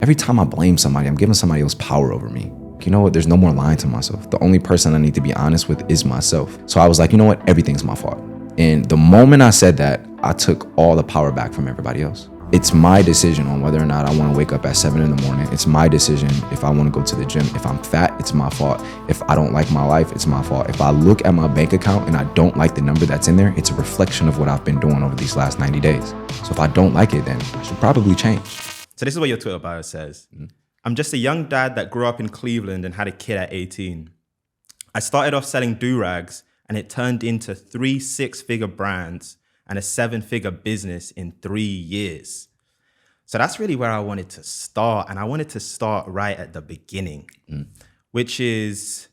Every time I blame somebody, I'm giving somebody else power over me. You know what? There's no more lying to myself. The only person I need to be honest with is myself. So I was like, you know what? Everything's my fault. And the moment I said that, I took all the power back from everybody else. It's my decision on whether or not I want to wake up at 7 in the morning. It's my decision if I want to go to the gym. If I'm fat, it's my fault. If I don't like my life, it's my fault. If I look at my bank account and I don't like the number that's in there, it's a reflection of what I've been doing over these last 90 days. So if I don't like it, then I should probably change. So this is what your Twitter bio says. I'm just a young dad that grew up in Cleveland and had a kid at 18. I started off selling do-rags and it turned into 3 6-figure brands and a 7-figure business in 3 years. So that's really where I wanted to start. And I wanted to start right at the beginning, which is,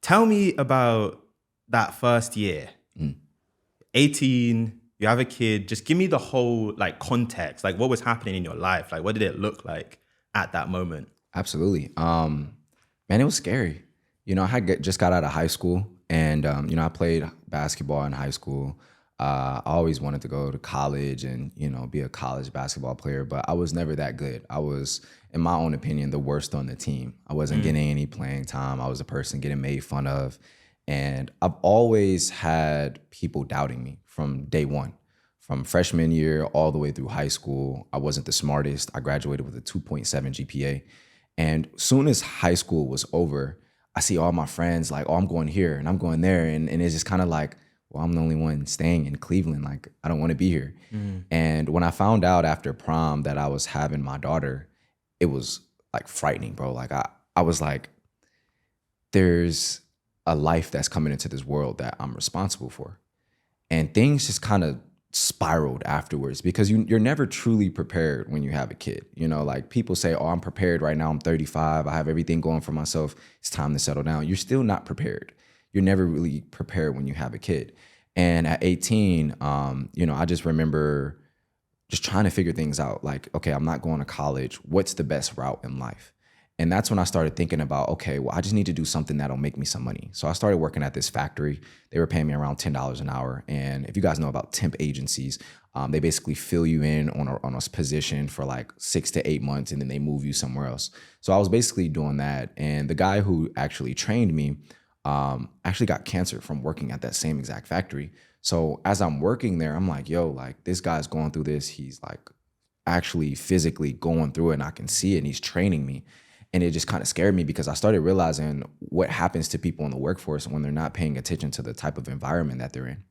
tell me about that first year. 18, you have a kid. Just give me the whole context, what was happening in your life? What did it look like at that moment? Absolutely. Man, it was scary. I had just got out of high school and, I played basketball in high school. I always wanted to go to college and, be a college basketball player, but I was never that good. I was, in my own opinion, the worst on the team. I wasn't getting any playing time. I was a person getting made fun of. And I've always had people doubting me from day one. From freshman year all the way through high school, I wasn't the smartest. I graduated with a 2.7 GPA. And soon as high school was over, I see all my friends oh, I'm going here and I'm going there. And it's just kind of well, I'm the only one staying in Cleveland. I don't want to be here. And when I found out after prom that I was having my daughter, it was frightening, bro. I was there's a life that's coming into this world that I'm responsible for. And things just kind of spiraled afterwards because you're never truly prepared when you have a kid. People say, oh, I'm prepared right now. I'm 35. I have everything going for myself. It's time to settle down. You're still not prepared. You're never really prepared when you have a kid. And at 18, I just remember just trying to figure things out. Okay, I'm not going to college. What's the best route in life? And that's when I started thinking about, okay, well, I just need to do something that'll make me some money. So I started working at this factory. They were paying me around $10 an hour. And if you guys know about temp agencies, they basically fill you in on a position for 6 to 8 months, and then they move you somewhere else. So I was basically doing that. And the guy who actually trained me actually got cancer from working at that same exact factory. So as I'm working there, I'm yo, this guy's going through this. He's actually physically going through it, and I can see it, and he's training me. And it just kind of scared me because I started realizing what happens to people in the workforce when they're not paying attention to the type of environment that they're in.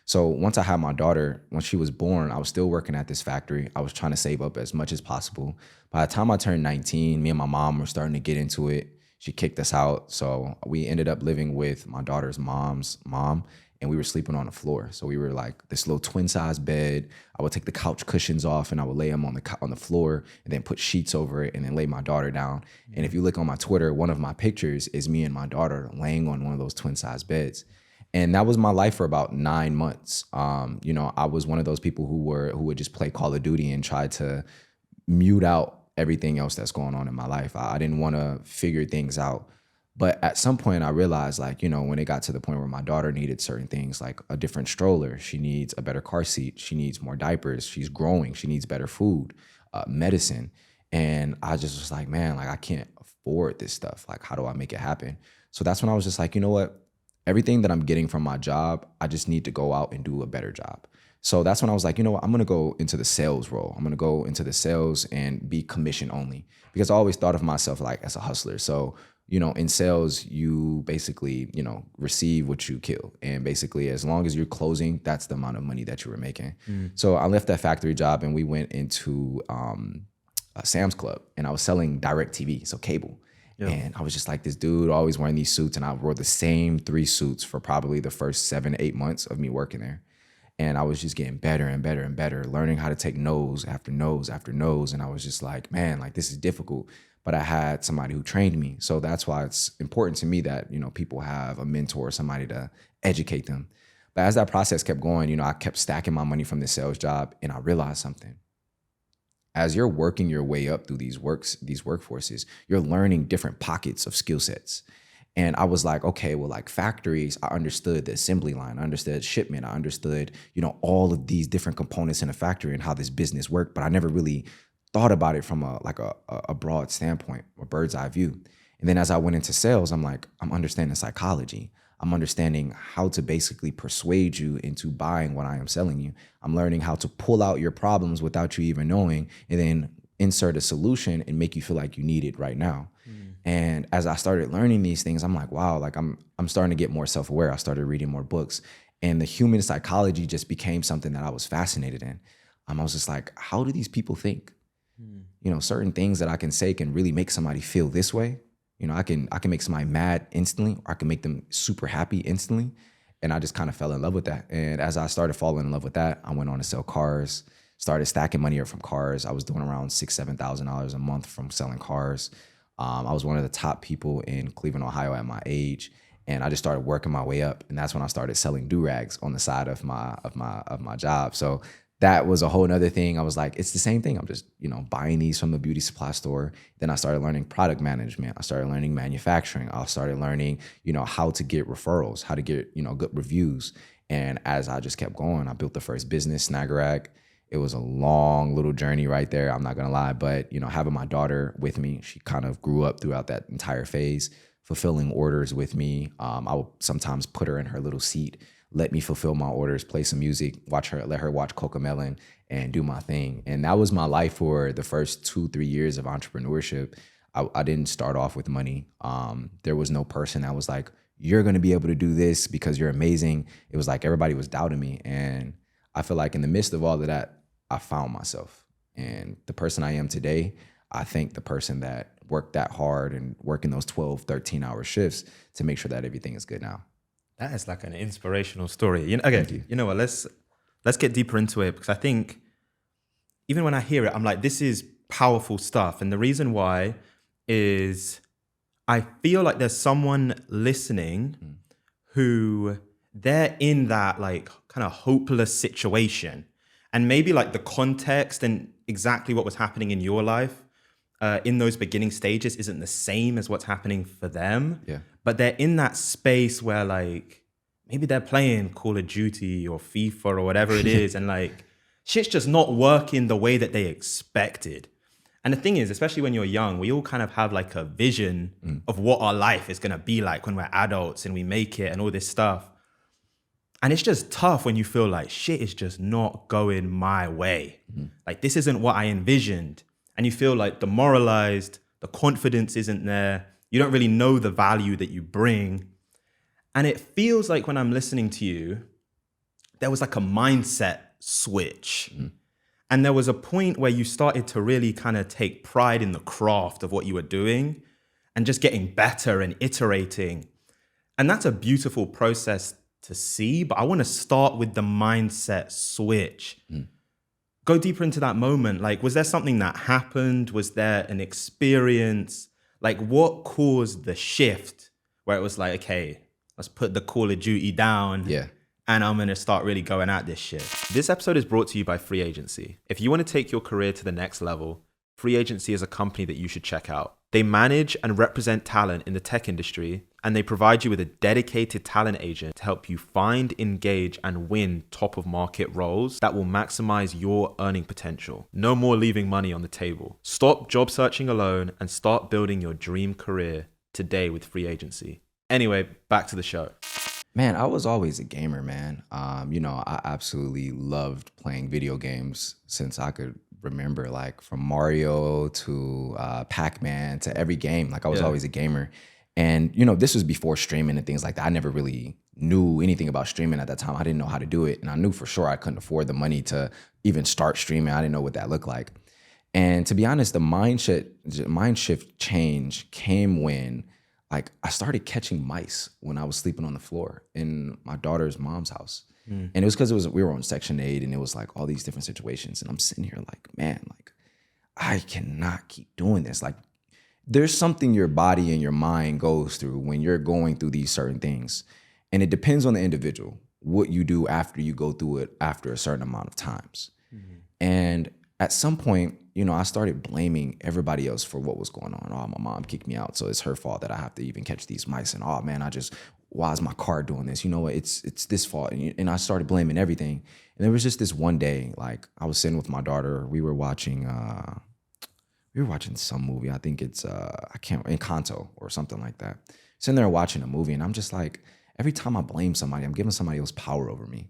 So once I had my daughter, when she was born, I was still working at this factory. I was trying to save up as much as possible. By the time I turned 19, me and my mom were starting to get into it. She kicked us out. So we ended up living with my daughter's mom's mom, and we were sleeping on the floor. So we were this little twin-size bed. I would take the couch cushions off and I would lay them on the floor and then put sheets over it and then lay my daughter down. And if you look on my Twitter, one of my pictures is me and my daughter laying on one of those twin-size beds. And that was my life for about 9 months. I was one of those people who would just play Call of Duty and try to mute out everything else that's going on in my life. I didn't want to figure things out. But at some point I realized when it got to the point where my daughter needed certain things, like a different stroller, she needs a better car seat, she needs more diapers, she's growing, she needs better food, medicine. And I just was man, I can't afford this stuff. How do I make it happen? So that's when I was just you know what? Everything that I'm getting from my job, I just need to go out and do a better job. So that's when I was you know what? I'm going to go into the sales role. I'm going to go into the sales and be commission only, because I always thought of myself as a hustler. So in sales, you basically, receive what you kill. And basically, as long as you're closing, that's the amount of money that you were making. So I left that factory job and we went into a Sam's Club, and I was selling direct TV, so cable. Yep. And I was just this dude always wearing these suits, and I wore the same 3 suits for probably the first 7 to 8 months of me working there. And I was just getting better and better and better, learning how to take no's after no's after no's. And I was just man, this is difficult. But I had somebody who trained me. So that's why it's important to me that, people have a mentor, somebody to educate them. But as that process kept going, I kept stacking my money from the sales job, and I realized something. As you're working your way up through these workforces, you're learning different pockets of skill sets. And I was okay, well, factories, I understood the assembly line, I understood shipment, I understood, all of these different components in a factory and how this business worked, but I never really thought about it from a broad standpoint, a bird's eye view. And then as I went into sales, I'm like, I'm understanding psychology. I'm understanding how to basically persuade you into buying what I am selling you. I'm learning how to pull out your problems without you even knowing, and then insert a solution and make you feel like you need it right now. And as I started learning these things, I'm like, wow, like I'm starting to get more self-aware. I started reading more books, and the human psychology just became something that I was fascinated in. I was just like, how do these people think? You know, certain things that I can say can really make somebody feel this way. You know, I can make somebody mad instantly, or I can make them super happy instantly. And I just kind of fell in love with that. And as I started falling in love with that, I went on to sell cars, started stacking money up from cars. I was doing around $6,000-$7,000 a month from selling cars. I was one of the top people in Cleveland, Ohio at my age. And I just started working my way up. And that's when I started selling do-rags on the side of my job. So that was a whole nother thing. I was like, it's the same thing. I'm just, you know, buying these from the beauty supply store. Then I started learning product management. I started learning manufacturing. I started learning, you know, how to get referrals, how to get, you know, good reviews. And as I just kept going, I built the first business, Snaggerag. It was a long little journey right there. I'm not going to lie. But, you know, having my daughter with me, she kind of grew up throughout that entire phase, fulfilling orders with me. I would sometimes put her in her little seat, let me fulfill my orders, play some music, let her watch Cocomelon and do my thing. And that was my life for the first 2-3 years of entrepreneurship. I didn't start off with money. There was no person that was like, you're going to be able to do this because you're amazing. It was like everybody was doubting me. And I feel like in the midst of all of that, I found myself. And the person I am today, I thank the person that worked that hard and working those 12, 13-hour shifts to make sure that everything is good now. That is like an inspirational story. You know, okay, you know what? Let's get deeper into it, because I think even when I hear it, I'm like, this is powerful stuff. And the reason why is I feel like there's someone listening who they're in that like kind of hopeless situation. And maybe like the context and exactly what was happening in your life in those beginning stages isn't the same as what's happening for them. Yeah. But they're in that space where like maybe they're playing Call of Duty or FIFA or whatever it is, and like shit's just not working the way that they expected. And the thing is, especially when you're young, we all kind of have like a vision of what our life is going to be like when we're adults and we make it and all this stuff. And it's just tough when you feel like shit is just not going my way. Like this isn't what I envisioned. And you feel like demoralized, the confidence isn't there. You don't really know the value that you bring. And it feels like when I'm listening to you, there was like a mindset switch. And there was a point where you started to really kind of take pride in the craft of what you were doing and just getting better and iterating. And that's a beautiful process to see, but I want to start with the mindset switch. Go deeper into that moment. Like, was there something that happened? Was there an experience? Like, what caused the shift where it was like, okay, let's put the Call of Duty down. Yeah. And I'm going to start really going at this shit. This episode is brought to you by Free Agency. If you want to take your career to the next level, Free Agency is a company that you should check out. They manage and represent talent in the tech industry, and they provide you with a dedicated talent agent to help you find, engage, and win top of market roles that will maximize your earning potential. No more leaving money on the table. Stop job searching alone and start building your dream career today with Free Agency. Anyway, back to the show. Man, I was always a gamer, man. You know, I absolutely loved playing video games since I could remember, like from Mario to Pac-Man to every game. Like I was always a gamer. And, you know, this was before streaming and things like that. I never really knew anything about streaming at that time. I didn't know how to do it. And I knew for sure I couldn't afford the money to even start streaming. I didn't know what that looked like. And to be honest, the mind shift change came when like I started catching mice when I was sleeping on the floor in my daughter's mom's house. And it was because we were on Section 8 and it was like all these different situations. And I'm sitting here like, man, like I cannot keep doing this. Like there's something your body and your mind goes through when you're going through these certain things. And it depends on the individual, what you do after you go through it after a certain amount of times. And at some point, you know, I started blaming everybody else for what was going on. Oh, my mom kicked me out, so it's her fault that I have to even catch these mice. And oh man, why is my car doing this? You know what? It's this fault. And I started blaming everything. And there was just this one day, like I was sitting with my daughter. We were watching we were watching some movie. I think it's I can't Encanto or something like that. Sitting there watching a movie, and I'm just like, every time I blame somebody, I'm giving somebody else power over me.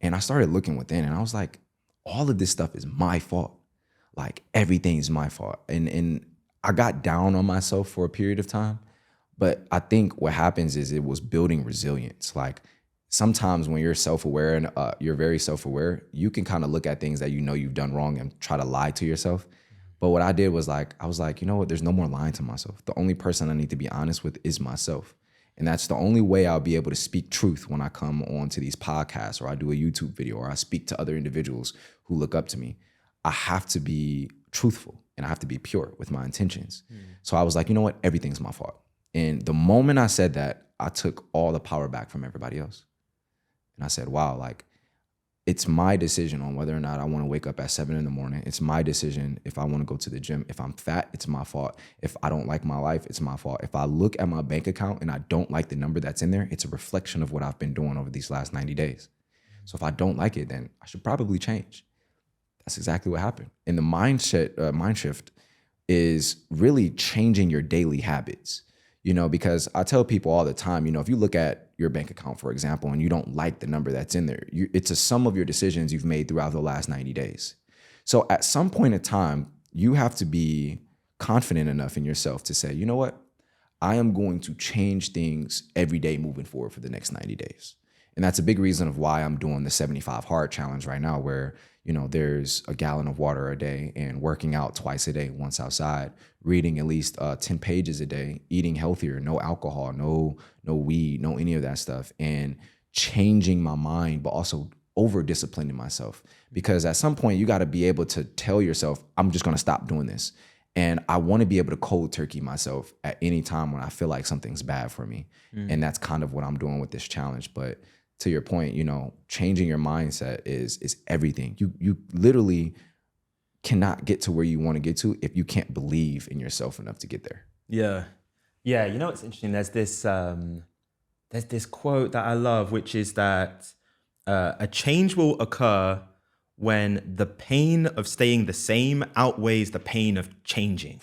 And I started looking within, and I was like, all of this stuff is my fault. Like everything's my fault. And I got down on myself for a period of time. But I think what happens is it was building resilience. Like sometimes when you're self-aware and you're very self-aware, you can kind of look at things that you know you've done wrong and try to lie to yourself. But what I did was I was like, you know what? There's no more lying to myself. The only person I need to be honest with is myself. And that's the only way I'll be able to speak truth when I come onto these podcasts or I do a YouTube video or I speak to other individuals who look up to me. I have to be truthful and I have to be pure with my intentions. So I was like, you know what? Everything's my fault. And the moment I said that, I took all the power back from everybody else. And I said, wow, like it's my decision on whether or not I want to wake up at 7 a.m. It's my decision if I want to go to the gym. If I'm fat, it's my fault. If I don't like my life, it's my fault. If I look at my bank account and I don't like the number that's in there, it's a reflection of what I've been doing over these last 90 days. So if I don't like it, then I should probably change. That's exactly what happened. And the mind shift is really changing your daily habits. You know, because I tell people all the time, you know, if you look at your bank account, for example, and you don't like the number that's in there, it's a sum of your decisions you've made throughout the last 90 days. So at some point in time, you have to be confident enough in yourself to say, you know what, I am going to change things every day moving forward for the next 90 days. And that's a big reason of why I'm doing the 75 hard challenge right now, where, you know, there's a gallon of water a day and working out twice a day, once outside, reading at least 10 pages a day, eating healthier, no alcohol, no weed, no any of that stuff, and changing my mind, but also over disciplining myself. Because at some point you got to be able to tell yourself, I'm just going to stop doing this. And I want to be able to cold turkey myself at any time when I feel like something's bad for me. And that's kind of what I'm doing with this challenge. But to your point, you know, changing your mindset is everything. You literally cannot get to where you want to get to if you can't believe in yourself enough to get there. Yeah. Yeah, you know what's interesting? There's this quote that I love, which is that a change will occur when the pain of staying the same outweighs the pain of changing.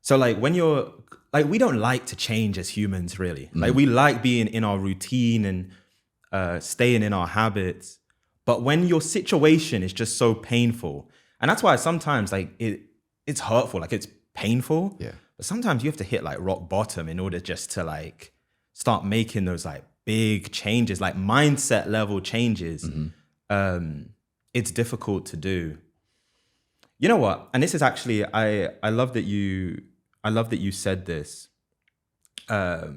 So like when you're like, we don't like to change as humans, really. Like we like being in our routine and staying in our habits. But when your situation is just so painful, and that's why sometimes like it's hurtful, like it's painful. Yeah. But sometimes you have to hit like rock bottom in order just to like start making those like big changes, like mindset level changes. It's difficult to do. You know what? And this is actually, I love that you said this. The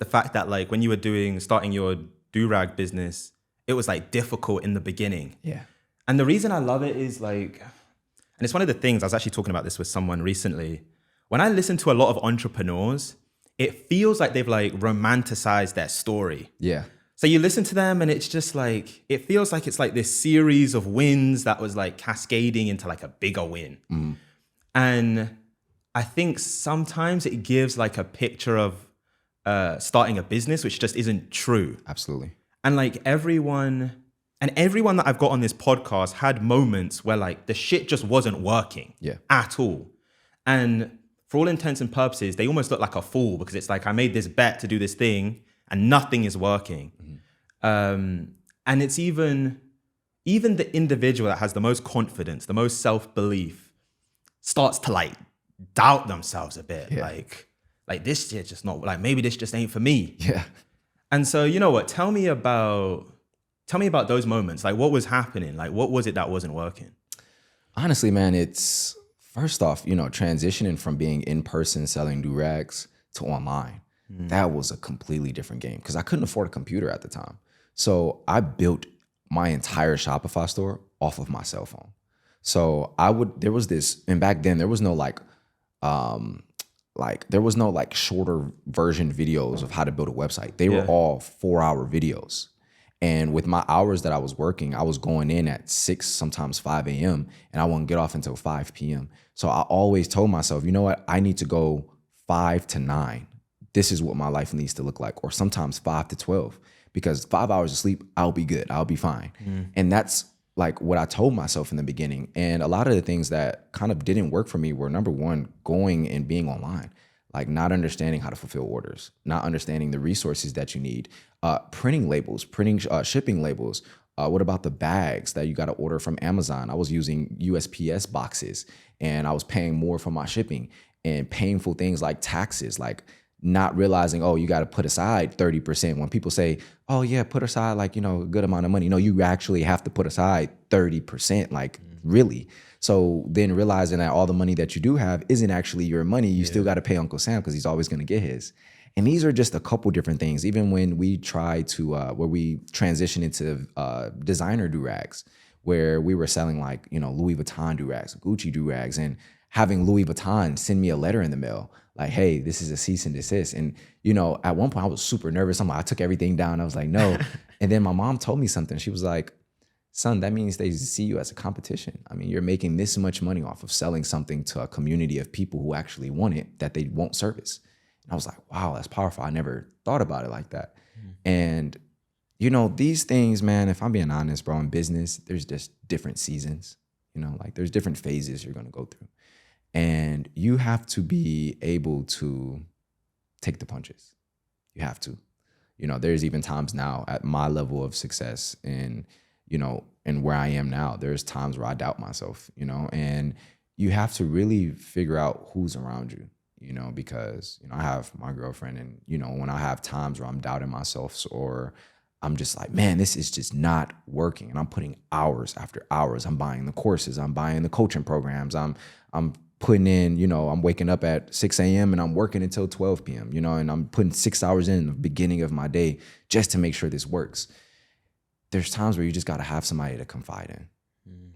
fact that like when you were starting your do-rag business, it was like difficult in the beginning. Yeah. And the reason I love it is like, and it's one of the things, I was actually talking about this with someone recently. When I listen to a lot of entrepreneurs, it feels like they've like romanticized their story. Yeah. So you listen to them and it's just like, it feels like it's like this series of wins that was like cascading into like a bigger win. And I think sometimes it gives like a picture of starting a business, which just isn't true. Absolutely. And like everyone that I've got on this podcast had moments where like the shit just wasn't working at all. And for all intents and purposes, they almost look like a fool because it's like, I made this bet to do this thing and nothing is working. And it's even the individual that has the most confidence, the most self-belief starts to like doubt themselves a bit. Like this shit just not, like maybe this just ain't for me. Yeah. And so, you know what, tell me about those moments. Like what was happening? Like what was it that wasn't working? Honestly, man, it's first off, you know, transitioning from being in person selling do-rags to online. That was a completely different game because I couldn't afford a computer at the time. So I built my entire Shopify store off of my cell phone. So there was this, and back then there was no shorter version videos of how to build a website. They were all 4-hour videos. And with my hours that I was working, I was going in at 6, sometimes 5 a.m. and I wouldn't get off until 5 p.m. So I always told myself, you know what? I need to go 5 to 9. This is what my life needs to look like. Or sometimes 5 to 12, because 5 hours of sleep, I'll be good. I'll be fine. And that's like what I told myself in the beginning. And a lot of the things that kind of didn't work for me were, number one, going and being online, like not understanding how to fulfill orders, not understanding the resources that you need, printing labels, printing shipping labels. What about the bags that you got to order from Amazon? I was using USPS boxes and I was paying more for my shipping, and painful things like taxes, like not realizing, oh, you got to put aside 30%. When people say, oh yeah, put aside like, a good amount of money. No, you actually have to put aside 30%, like really. So then realizing that all the money that you do have isn't actually your money. You still got to pay Uncle Sam because he's always going to get his. And these are just a couple different things. Even when we try to, where we transition into designer do-rags, where we were selling like, Louis Vuitton do-rags, Gucci do-rags, and having Louis Vuitton send me a letter in the mail, like, hey, this is a cease and desist. And, at one point I was super nervous. I took everything down. I was like, no. And then my mom told me something. She was like, son, that means they see you as a competition. I mean, you're making this much money off of selling something to a community of people who actually want it that they won't service. And I was like, wow, that's powerful. I never thought about it like that. And, these things, man, if I'm being honest, bro, in business, there's just different seasons, like there's different phases you're going to go through. And you have to be able to take the punches. You have to. There's even times now at my level of success and, and where I am now, there's times where I doubt myself, and you have to really figure out who's around you, because, I have my girlfriend and, when I have times where I'm doubting myself or I'm just like, man, this is just not working. And I'm putting hours after hours. I'm buying the courses. I'm buying the coaching programs. I'm putting in, I'm waking up at 6 a.m. and I'm working until 12 p.m., and I'm putting 6 hours in the beginning of my day just to make sure this works. There's times where you just got to have somebody to confide in.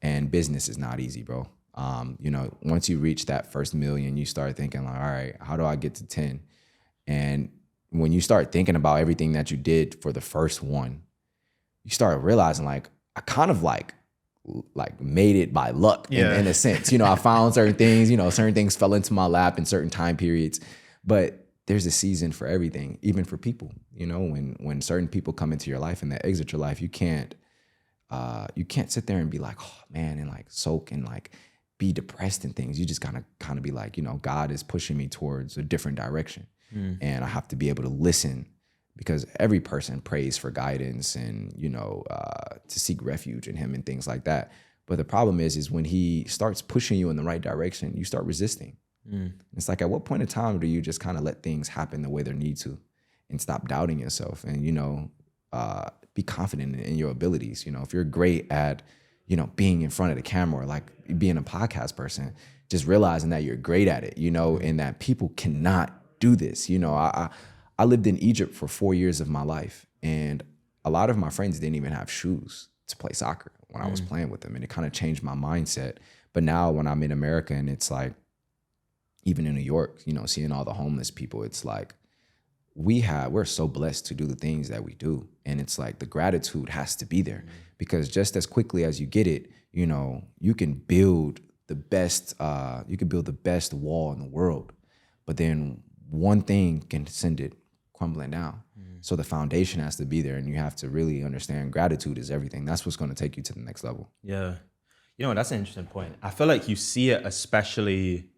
And business is not easy, bro. Once you reach that first million, you start thinking like, all right, how do I get to 10? And when you start thinking about everything that you did for the first one, you start realizing like, I kind of like made it by luck in a sense. I found certain things, certain things fell into my lap in certain time periods, but there's a season for everything, even for people, when certain people come into your life and they exit your life, you can't sit there and be like, oh man, and like soak and like be depressed and things. You just gotta kind of be like, God is pushing me towards a different direction. And I have to be able to listen, because every person prays for guidance and, to seek refuge in him and things like that. But the problem is when he starts pushing you in the right direction, you start resisting. It's like, at what point in time do you just kind of let things happen the way they need to and stop doubting yourself and, be confident in your abilities? If you're great at, being in front of the camera, or like being a podcast person, just realizing that you're great at it, and that people cannot do this. I lived in Egypt for 4 years of my life, and a lot of my friends didn't even have shoes to play soccer when I was playing with them. And it kind of changed my mindset. But now when I'm in America and it's like, even in New York, seeing all the homeless people, it's like, we're so blessed to do the things that we do. And it's like the gratitude has to be there, because just as quickly as you get it, you can build the best wall in the world, but then one thing can send it crumbling down. So the foundation has to be there, and you have to really understand gratitude is everything. That's what's going to take you to the next level. Yeah. That's an interesting point. I feel like you see it especially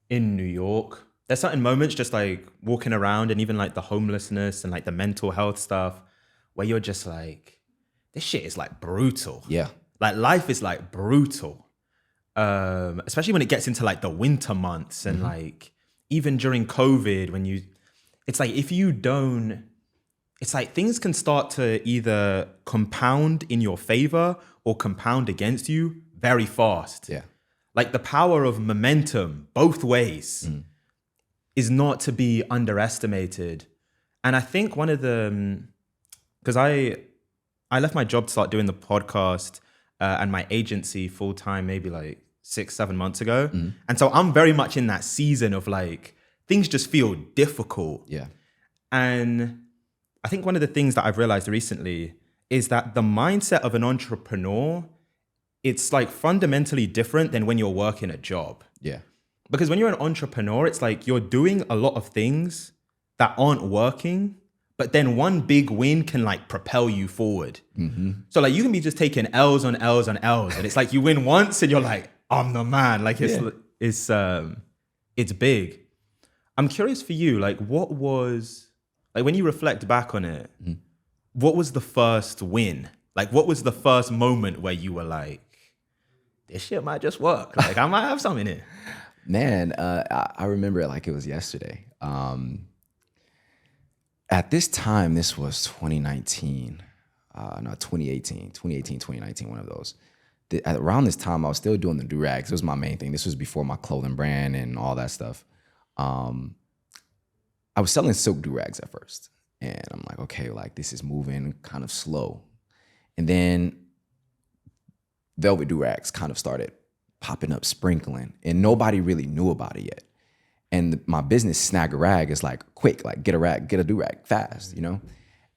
in New York. There's certain moments just like walking around, and even like the homelessness and like the mental health stuff, where you're just like, this shit is like brutal. Yeah. Like life is like brutal. Especially when it gets into like the winter months and like even during COVID, it's like if you don't, it's like things can start to either compound in your favor or compound against you very fast. Yeah. Like the power of momentum both ways is not to be underestimated. And I think one of the, because I left my job to start doing the podcast and my agency full time, maybe like 6-7 months ago. And so I'm very much in that season of like, things just feel difficult. Yeah. And I think one of the things that I've realized recently is that the mindset of an entrepreneur, it's like fundamentally different than when you're working a job. Yeah. Because when you're an entrepreneur, it's like you're doing a lot of things that aren't working, but then one big win can like propel you forward. So like you can be just taking L's on L's on L's, and it's like you win once and you're like, I'm the man. Like it's big. I'm curious for you, like what was, like when you reflect back on it, what was the first win? Like what was the first moment where you were like, this shit might just work. Like I might have something here. Man, I remember it like it was yesterday. At this time, this was 2019, 2018, 2019, one of those. Around this time, I was still doing the do-rags. It was my main thing. This was before my clothing brand and all that stuff. I was selling silk do-rags at first. And I'm like, okay, like this is moving kind of slow. And then velvet do-rags kind of started popping up, sprinkling. And nobody really knew about it yet. And my business, Snag a Rag, is like quick, like get a rag, get a do-rag fast, you know?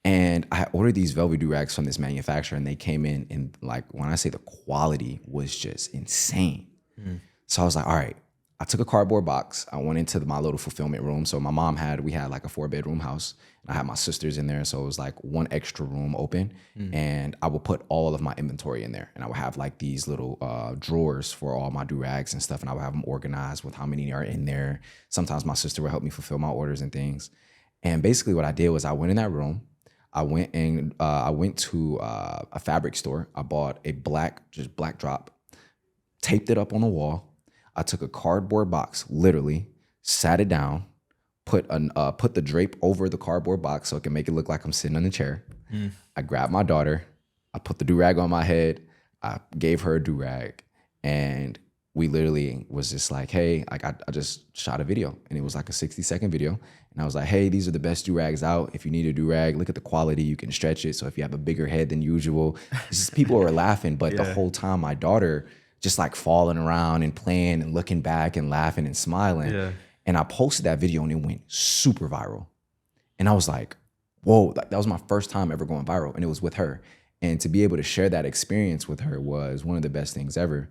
And I ordered these velvet do-rags from this manufacturer, and they came in, and like when I say the quality was just insane. So I was like, all right, I took a cardboard box. I went into my little fulfillment room. So my mom we had like a 4-bedroom house, and I had my sisters in there. So it was like one extra room open, and I would put all of my inventory in there. And I would have like these little drawers for all my do-rags and stuff. And I would have them organized with how many are in there. Sometimes my sister would help me fulfill my orders and things. And basically what I did was I went in that room. I went to a fabric store. I bought a black drop, taped it up on the wall. I took a cardboard box, literally, sat it down, put the drape over the cardboard box so it can make it look like I'm sitting in a chair. I grabbed my daughter, I put the do-rag on my head, I gave her a do-rag, and we literally was just like, hey, like I just shot a video, and it was like a 60-second video. And I was like, hey, these are the best do-rags out. If you need a do-rag, look at the quality, you can stretch it. So if you have a bigger head than usual, it's just people were laughing, but the whole time my daughter just like falling around and playing and looking back and laughing and smiling. And I posted that video and it went super viral. And I was like, whoa, that was my first time ever going viral, and it was with her. And to be able to share that experience with her was one of the best things ever.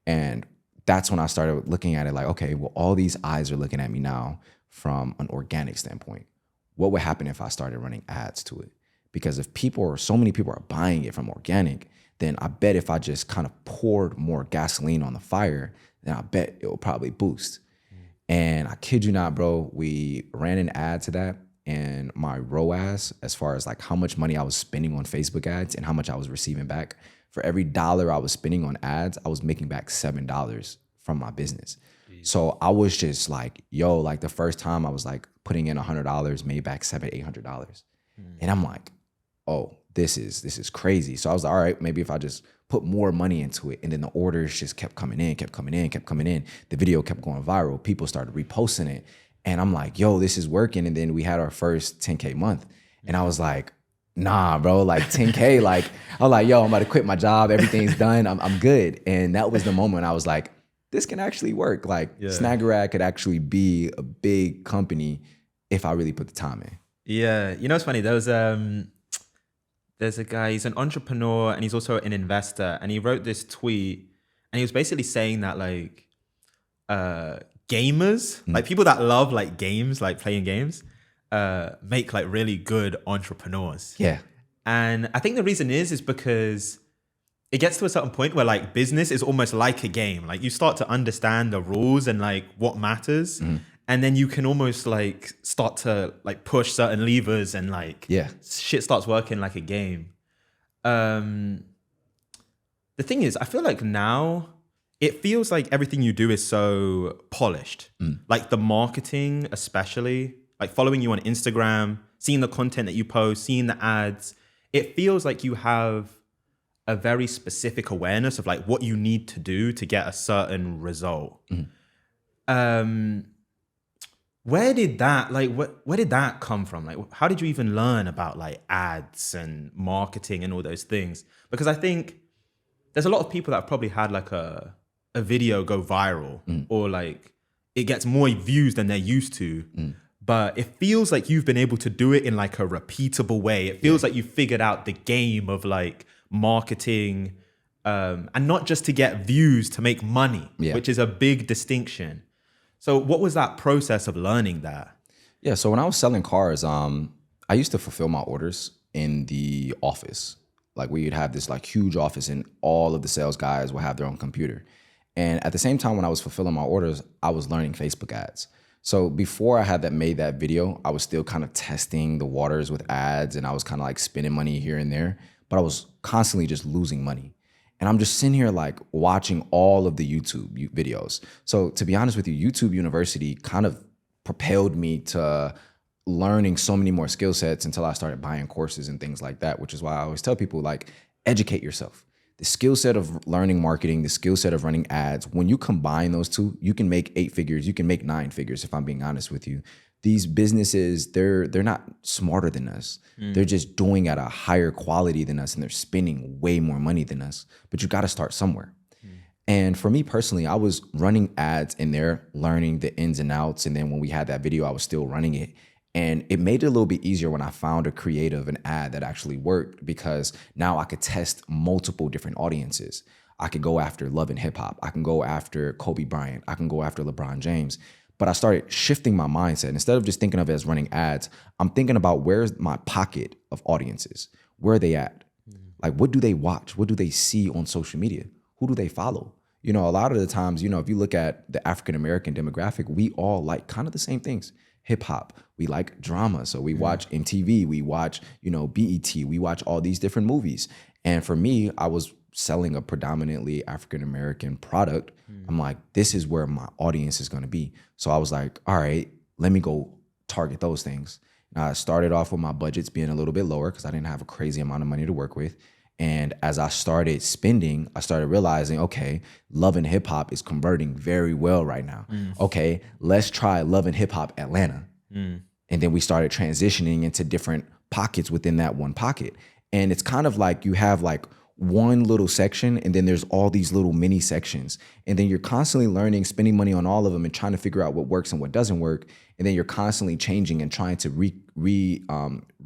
And that's when I started looking at it like, okay, well, all these eyes are looking at me now from an organic standpoint. What would happen if I started running ads to it? Because if so many people are buying it from organic, then I bet if I just kind of poured more gasoline on the fire, then I bet it will probably boost. And I kid you not, bro, we ran an ad to that, and my ROAS, as far as like how much money I was spending on Facebook ads and how much I was receiving back, for every $1 I was spending on ads, I was making back $7 from my business. Jeez. So I was just like, yo, like the first time I was like putting in $100, made back $700-800. And I'm like, oh, this is crazy. So I was like, all right, maybe if I just put more money into it. And then the orders just kept coming in. The video kept going viral. People started reposting it. And I'm like, yo, this is working. And then we had our first 10K month. And I was like, nah, bro, like 10K, like, I was like, yo, I'm about to quit my job. Everything's done. I'm good. And that was the moment I was like, this can actually work. Like Snag a Rag could actually be a big company if I really put the time in. Yeah. You know, it's funny. There's a guy, he's an entrepreneur and he's also an investor. And he wrote this tweet and he was basically saying that like gamers, like people that love like games, like playing games, make like really good entrepreneurs. Yeah. And I think the reason is because it gets to a certain point where like business is almost like a game. Like you start to understand the rules and like what matters. And then you can almost like start to like push certain levers and like shit starts working like a game. The thing is, I feel like now it feels like everything you do is so polished. Like the marketing, especially like following you on Instagram, seeing the content that you post, seeing the ads, it feels like you have a very specific awareness of like what you need to do to get a certain result. Where did that come from? Like, how did you even learn about like ads and marketing and all those things? Because I think there's a lot of people that have probably had like a video go viral or like it gets more views than they're used to. But it feels like you've been able to do it in like a repeatable way. It feels like you figured out the game of like marketing and not just to get views, to make money, which is a big distinction. So what was that process of learning that? Yeah, so when I was selling cars, I used to fulfill my orders in the office. Like we'd have this like huge office and all of the sales guys will have their own computer. And at the same time when I was fulfilling my orders, I was learning Facebook ads. So before I had that made that video, I was still kind of testing the waters with ads and I was kind of like spending money here and there, but I was constantly just losing money. And I'm just sitting here like watching all of the YouTube videos. So to be honest with you, YouTube University kind of propelled me to learning so many more skill sets until I started buying courses and things like that, which is why I always tell people like educate yourself. The skill set of learning marketing, the skill set of running ads, when you combine those two, you can make 8 figures, you can make 9 figures if I'm being honest with you. These businesses, they're not smarter than us. They're just doing at a higher quality than us and they're spending way more money than us. But you got to start somewhere. And for me personally, I was running ads in there, learning the ins and outs. And then when we had that video, I was still running it. And it made it a little bit easier when I found a creative, an ad that actually worked because now I could test multiple different audiences. I could go after love and hip hop. I can go after Kobe Bryant. I can go after LeBron James. But I started shifting my mindset. Instead of just thinking of it as running ads, I'm thinking about where's my pocket of audiences? Where are they at? Like, what do they watch? What do they see on social media? Who do they follow? You know, a lot of the times, you know, if you look at the African-American demographic, we all like kind of the same things. Hip hop, we like drama. So we watch MTV, we watch, you know, BET, we watch all these different movies. And for me, I was selling a predominantly African-American product. I'm like, this is where my audience is going to be. So I was like, all right, let me go target those things. And I started off with my budgets being a little bit lower because I didn't have a crazy amount of money to work with. And as I started spending, I started realizing, okay, Love and Hip Hop is converting very well right now. Okay, let's try Love and Hip Hop Atlanta. And then we started transitioning into different pockets within that one pocket. And it's kind of like you have like one little section and then there's all these little mini sections. And then you're constantly learning, spending money on all of them and trying to figure out what works and what doesn't work. And then you're constantly changing and trying to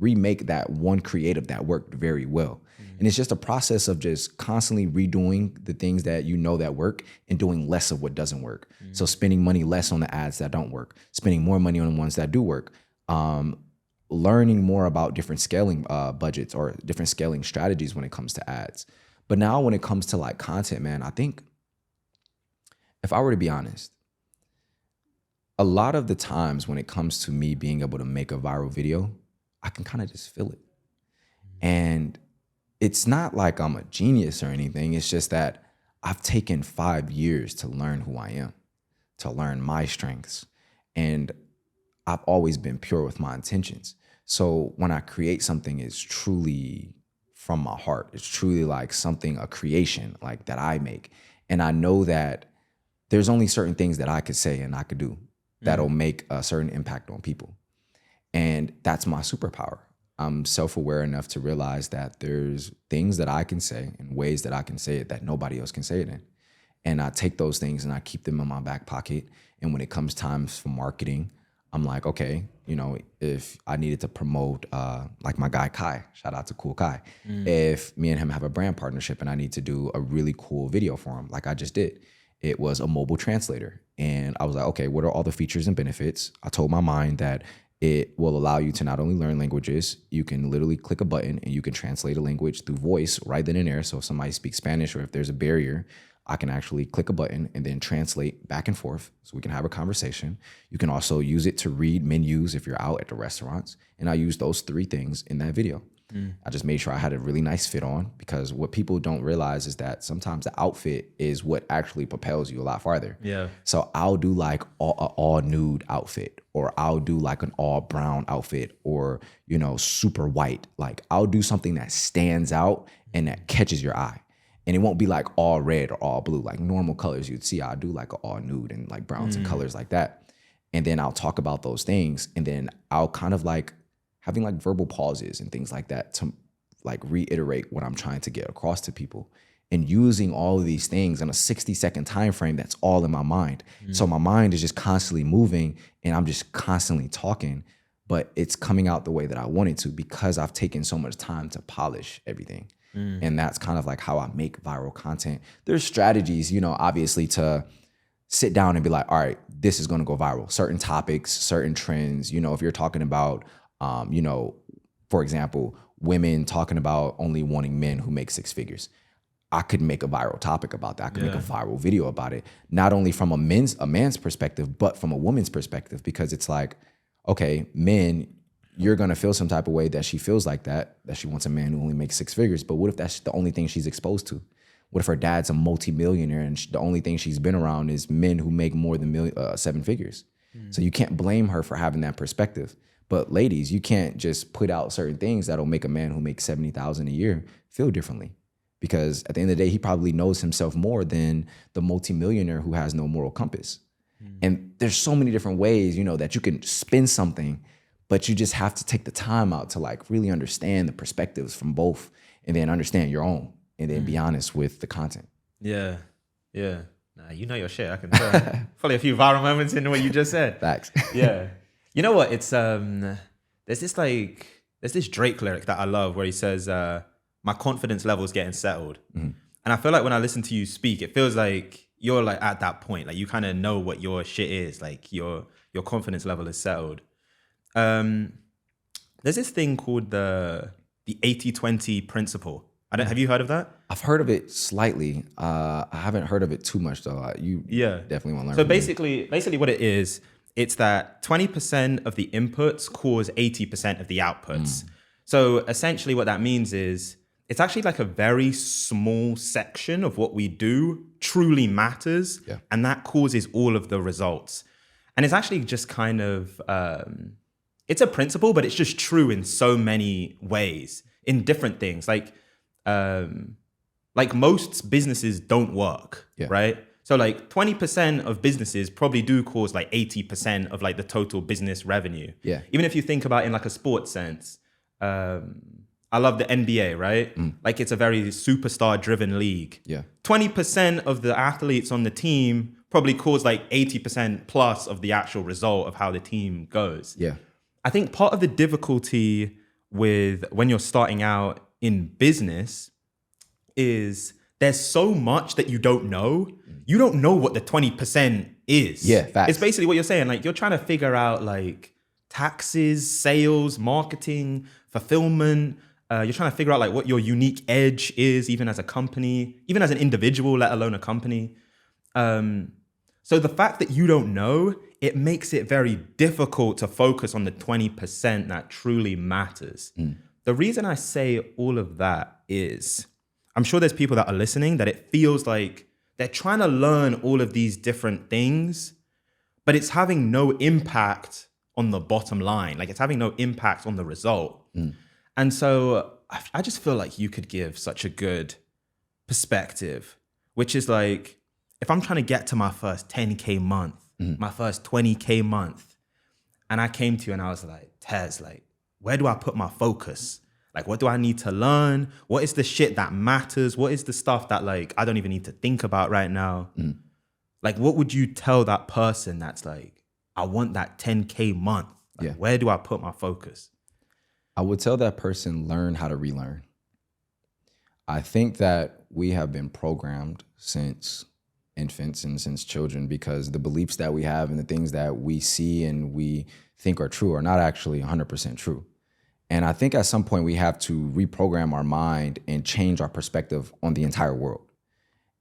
remake that one creative that worked very well. And it's just a process of just constantly redoing the things that you know that work and doing less of what doesn't work. So spending money less on the ads that don't work, spending more money on the ones that do work, learning more about different scaling budgets or different scaling strategies when it comes to ads. But now when it comes to like content, man, I think if I were to be honest, a lot of the times when it comes to me being able to make a viral video, I can kind of just feel it. And it's not like I'm a genius or anything. It's just that I've taken 5 years to learn who I am, to learn my strengths. And I've always been pure with my intentions. So when I create something, it's truly from my heart. It's truly like something, a creation like that I make. And I know that there's only certain things that I could say and I could do that'll make a certain impact on people. And that's my superpower. I'm self-aware enough to realize that there's things that I can say and ways that I can say it that nobody else can say it in. And I take those things and I keep them in my back pocket. And when it comes times for marketing, I'm like, okay, you know, if I needed to promote, like my guy Kai, shout out to Cool Kai. If me and him have a brand partnership and I need to do a really cool video for him, like I just did, it was a mobile translator. And I was like, okay, what are all the features and benefits? I told my mind that it will allow you to not only learn languages, you can literally click a button and you can translate a language through voice right then and there. So if somebody speaks Spanish or if there's a barrier, I can actually click a button and then translate back and forth so we can have a conversation. You can also use it to read menus if you're out at the restaurants. And I used those 3 things in that video. I just made sure I had a really nice fit on because what people don't realize is that sometimes the outfit is what actually propels you a lot farther. Yeah. So I'll do like all nude outfit, or I'll do like an all brown outfit, or, you know, super white. Like I'll do something that stands out and that catches your eye. And it won't be like all red or all blue, like normal colors you'd see. I'll do like an all nude and like browns and colors like that. And then I'll talk about those things. And then I'll kind of like having like verbal pauses and things like that to like reiterate what I'm trying to get across to people, and using all of these things in a 60-second time frame that's all in my mind. So my mind is just constantly moving and I'm just constantly talking, but it's coming out the way that I want it to because I've taken so much time to polish everything. And that's kind of like how I make viral content. There's strategies, you know, obviously to sit down and be like, all right, this is going to go viral. Certain topics, certain trends, you know, if you're talking about, you know, for example, women talking about only wanting men who make six figures. I could make a viral topic about that. I could make a viral video about it, not only from a man's perspective, but from a woman's perspective, because it's like, okay, men, you're gonna feel some type of way that she feels like that she wants a man who only makes six figures. But what if that's the only thing she's exposed to? What if her dad's a multimillionaire and the only thing she's been around is men who make more than seven figures? So you can't blame her for having that perspective. But ladies, you can't just put out certain things that'll make a man who makes $70,000 a year feel differently. Because at the end of the day, he probably knows himself more than the multimillionaire who has no moral compass. And there's so many different ways, that you can spin something, but you just have to take the time out to like really understand the perspectives from both and then understand your own and then be honest with the content. Yeah. Nah, you know your shit, I can tell. Probably a few viral moments in what you just said. Facts. Yeah. You know what? It's there's this Drake lyric that I love where he says, my confidence level is getting settled. And I feel like when I listen to you speak, it feels like you're like at that point, like you kind of know what your shit is, like your confidence level is settled. There's this thing called the 80-20 principle. Have you heard of that? I've heard of it slightly. I haven't heard of it too much though. You definitely want to learn. So basically what it is, it's that 20% of the inputs cause 80% of the outputs. So essentially what that means is it's actually like a very small section of what we do truly matters. Yeah. And that causes all of the results. And it's actually just kind of, it's a principle, but it's just true in so many ways, in different things. Like most businesses don't work, right? So like 20% of businesses probably do cause like 80% of like the total business revenue. Yeah. Even if you think about it in like a sports sense, I love the NBA, right? Like it's a very superstar driven league. Yeah. 20% of the athletes on the team probably cause like 80% plus of the actual result of how the team goes. Yeah. I think part of the difficulty with when you're starting out in business is there's so much that you don't know. You don't know what the 20% is. Yeah, facts. It's basically what you're saying. Like you're trying to figure out like taxes, sales, marketing, fulfillment. You're trying to figure out like what your unique edge is, even as a company, even as an individual, let alone a company. So the fact that you don't know, it makes it very difficult to focus on the 20% that truly matters. The reason I say all of that is I'm sure there's people that are listening that it feels like they're trying to learn all of these different things, but it's having no impact on the bottom line. Like it's having no impact on the result. And so I just feel like you could give such a good perspective, which is like, if I'm trying to get to my first 10K month, my first 20K month, and I came to you and I was like, Tez, like, where do I put my focus? Like, what do I need to learn? What is the shit that matters? What is the stuff that like, I don't even need to think about right now? Like, what would you tell that person that's like, I want that 10K month? Like, where do I put my focus? I would tell that person, learn how to relearn. I think that we have been programmed since infants and since children because the beliefs that we have and the things that we see and we think are true are not actually 100% true. And I think at some point we have to reprogram our mind and change our perspective on the entire world.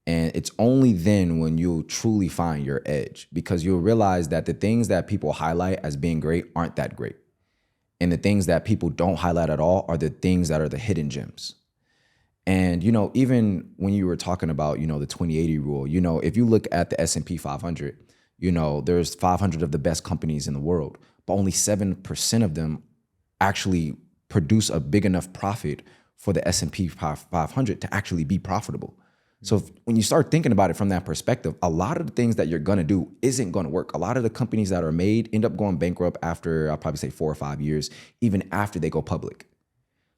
And it's only then when you'll truly find your edge, because you'll realize that the things that people highlight as being great aren't that great. And the things that people don't highlight at all are the things that are the hidden gems. And, even when you were talking about, the 20/80 rule, if you look at the S&P 500, there's 500 of the best companies in the world, but only 7% of them actually produce a big enough profit for the S&P 500 to actually be profitable. So when you start thinking about it from that perspective, a lot of the things that you're going to do isn't going to work. A lot of the companies that are made end up going bankrupt after, I'll probably say 4 or 5 years, even after they go public.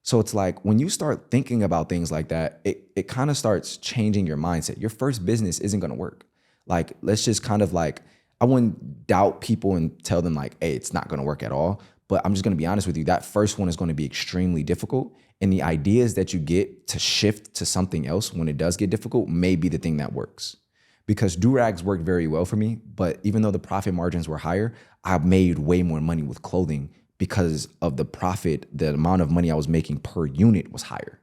So it's like when you start thinking about things like that, it kind of starts changing your mindset. Your first business isn't going to work. Like, let's just kind of like, I wouldn't doubt people and tell them like, hey, it's not going to work at all. But I'm just going to be honest with you. That first one is going to be extremely difficult. And the ideas that you get to shift to something else when it does get difficult may be the thing that works. Because do-rags worked very well for me. But even though the profit margins were higher, I made way more money with clothing because of the profit, the amount of money I was making per unit was higher,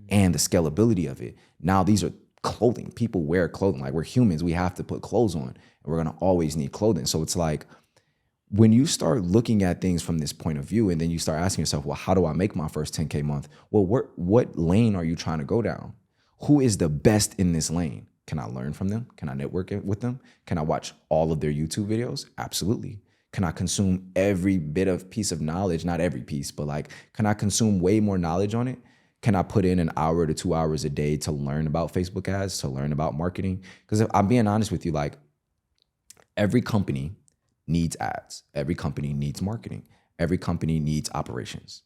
and the scalability of it. Now these are clothing. People wear clothing. Like, we're humans, we have to put clothes on, and we're gonna always need clothing. So it's like, when you start looking at things from this point of view, and then you start asking yourself, well, how do I make my first 10K month? Well, what lane are you trying to go down? Who is the best in this lane? Can I learn from them? Can I network with them? Can I watch all of their YouTube videos? Absolutely. Can I consume every bit of piece of knowledge? Not every piece, but like, can I consume way more knowledge on it? Can I put in an hour to 2 hours a day to learn about Facebook ads, to learn about marketing? Because if I'm being honest with you, like, every company needs ads. Every company needs marketing. Every company needs operations.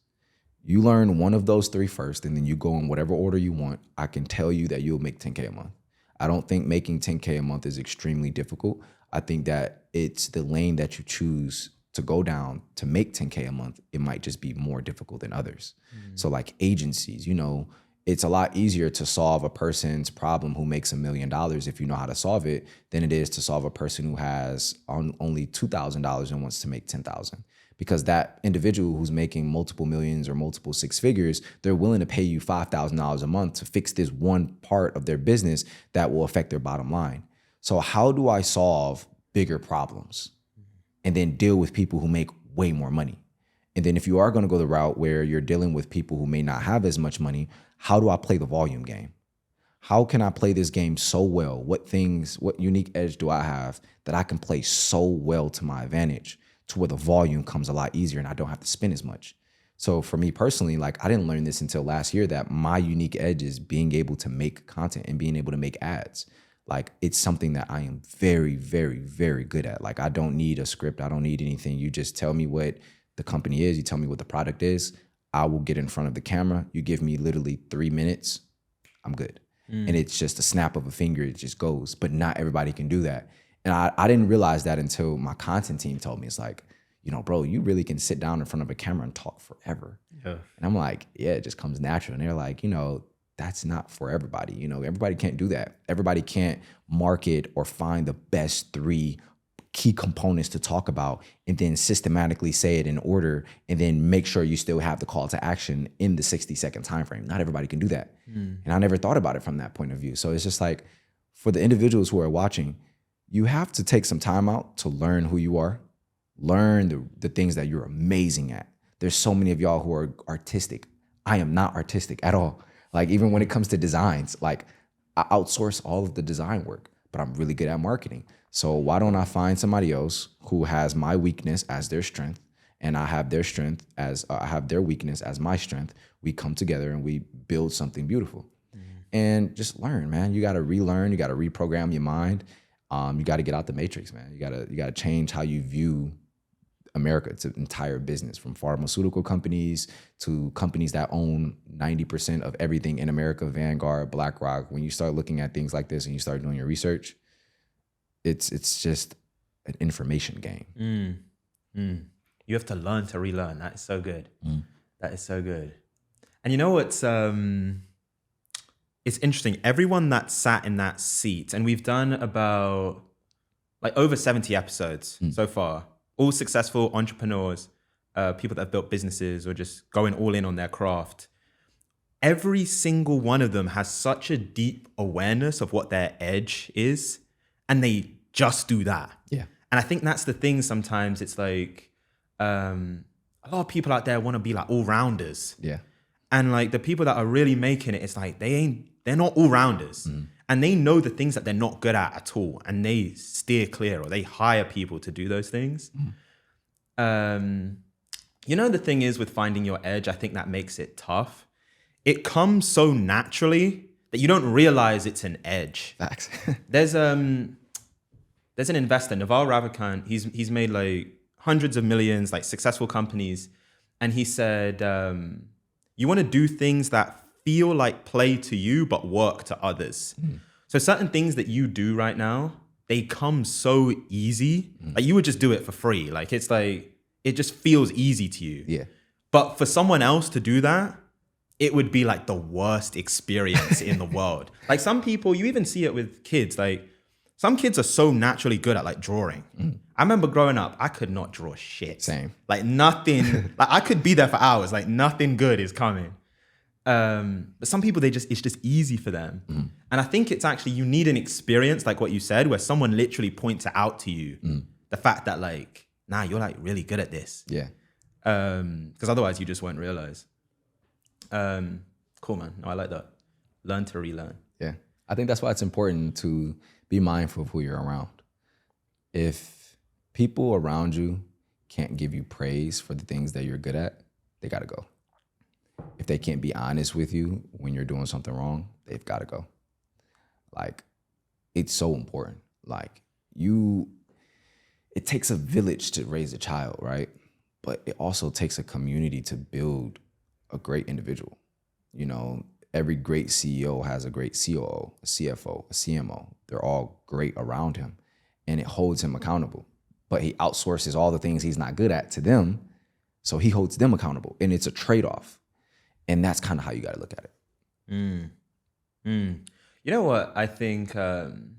You learn one of those three first, and then you go in whatever order you want. I can tell you that you'll make 10K a month. I don't think making 10K a month is extremely difficult. I think that it's the lane that you choose to go down to make 10K a month. It might just be more difficult than others. So like agencies, it's a lot easier to solve a person's problem who makes $1 million if you know how to solve it than it is to solve a person who has only $2,000 and wants to make 10,000. Because that individual who's making multiple millions or multiple six figures, they're willing to pay you $5,000 a month to fix this one part of their business that will affect their bottom line. So how do I solve bigger problems and then deal with people who make way more money? And then if you are going to go the route where you're dealing with people who may not have as much money, how do I play the volume game? How can I play this game so well? What unique edge do I have that I can play so well to my advantage to where the volume comes a lot easier and I don't have to spend as much? So for me personally, like, I didn't learn this until last year, that my unique edge is being able to make content and being able to make ads. Like, it's something that I am very, very, very good at. Like, I don't need a script. I don't need anything. You just tell me what the company is. You tell me what the product is. I will get in front of the camera. You give me literally 3 minutes, I'm good. And it's just a snap of a finger. It just goes. But not everybody can do that. And I didn't realize that until my content team told me. It's like, bro, you really can sit down in front of a camera and talk forever. Yeah. And I'm like, yeah, it just comes natural. And they're like, that's not for everybody. Everybody can't do that. Everybody can't market or find the best 3 key components to talk about and then systematically say it in order and then make sure you still have the call to action in the 60-second time frame. Not everybody can do that. And I never thought about it from that point of view. So it's just like, for the individuals who are watching, you have to take some time out to learn who you are, learn the things that you're amazing at. There's so many of y'all who are artistic. I am not artistic at all. Like, even when it comes to designs, like, I outsource all of the design work, but I'm really good at marketing. So why don't I find somebody else who has my weakness as their strength, and I have their strength as I have their weakness as my strength? We come together and we build something beautiful. And just learn, man. You got to relearn. You got to reprogram your mind. You got to get out the matrix, man. You got to change how you view America. It's an entire business, from pharmaceutical companies to companies that own 90% of everything in America, Vanguard, BlackRock. When you start looking at things like this and you start doing your research, it's just an information game. You have to learn to relearn. That is so good. That is so good. And you know what's it's interesting. Everyone that sat in that seat, and we've done about over 70 episodes so far, all successful entrepreneurs, people that have built businesses or just going all in on their craft. Every single one of them has such a deep awareness of what their edge is, and they just do that. Yeah. And I think that's the thing. Sometimes it's like a lot of people out there want to be like all-rounders. Yeah. And like the people that are really making it, it's like they're not all-rounders. And they know the things that they're not good at all. And they steer clear, or they hire people to do those things. The thing is with finding your edge, I think that makes it tough. It comes so naturally that you don't realize it's an edge. Facts. There's an investor, Naval Ravikant. He's made like hundreds of millions, like successful companies. And he said, you want to do things that feel like play to you, but work to others. So certain things that you do right now, they come so easy. Like you would just do it for free. Like it's like, it just feels easy to you. Yeah. But for someone else to do that, it would be like the worst experience in the world. Like some people, you even see it with kids. Like Some kids are so naturally good at like drawing. I remember growing up, I could not draw shit. Same. Like nothing, like I could be there for hours, like nothing good is coming. But some people, it's just easy for them. And I think it's actually, you need an experience like what you said, where someone literally points it out to you. The fact that like, nah, you're like really good at this. Yeah. Because otherwise you just won't realize. Cool, man. No, I like that. Learn to relearn. Yeah. I think that's why it's important to be mindful of who you're around. If people around you can't give you praise for the things that you're good at, they got to go. If they can't be honest with you when you're doing something wrong, they've got to go. Like, it's so important. Like, it takes a village to raise a child, right? But it also takes a community to build a great individual. You know, every great CEO has a great COO, a CFO, a CMO. They're all great around him, and it holds him accountable. But he outsources all the things he's not good at to them, so he holds them accountable, and it's a trade-off. And that's kind of how you got to look at it. You know what? I think from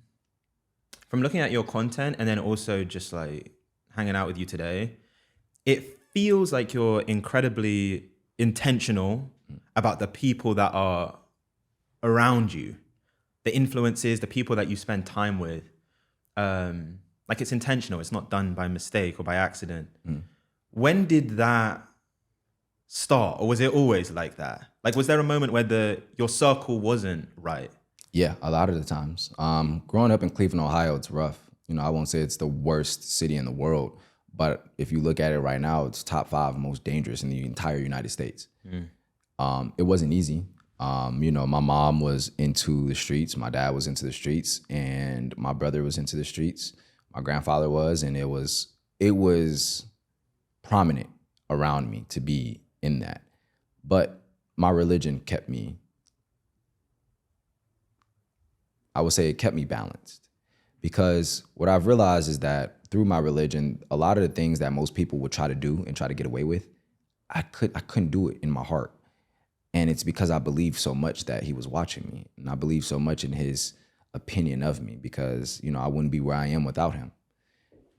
looking at your content and then also just like hanging out with you today, it feels like you're incredibly intentional about the people that are around you, the influences, the people that you spend time with. Like it's intentional. It's not done by mistake or by accident. When did that start, or was it always like that? Like, was there a moment where your circle wasn't right? Yeah, a lot of the times. Growing up in Cleveland, Ohio, it's rough. You know, I won't say it's the worst city in the world, but if you look at it right now, it's top 5 most dangerous in the entire United States. It wasn't easy. You know, my mom was into the streets, my dad was into the streets, and my brother was into the streets. My grandfather was, and it was prominent around me to be in that. But my religion kept me, I would say it kept me balanced, because what I've realized is that through my religion, a lot of the things that most people would try to do and try to get away with, I couldn't do it in my heart. And it's because I believe so much that he was watching me, and I believe so much in his opinion of me, because, you know, I wouldn't be where I am without him.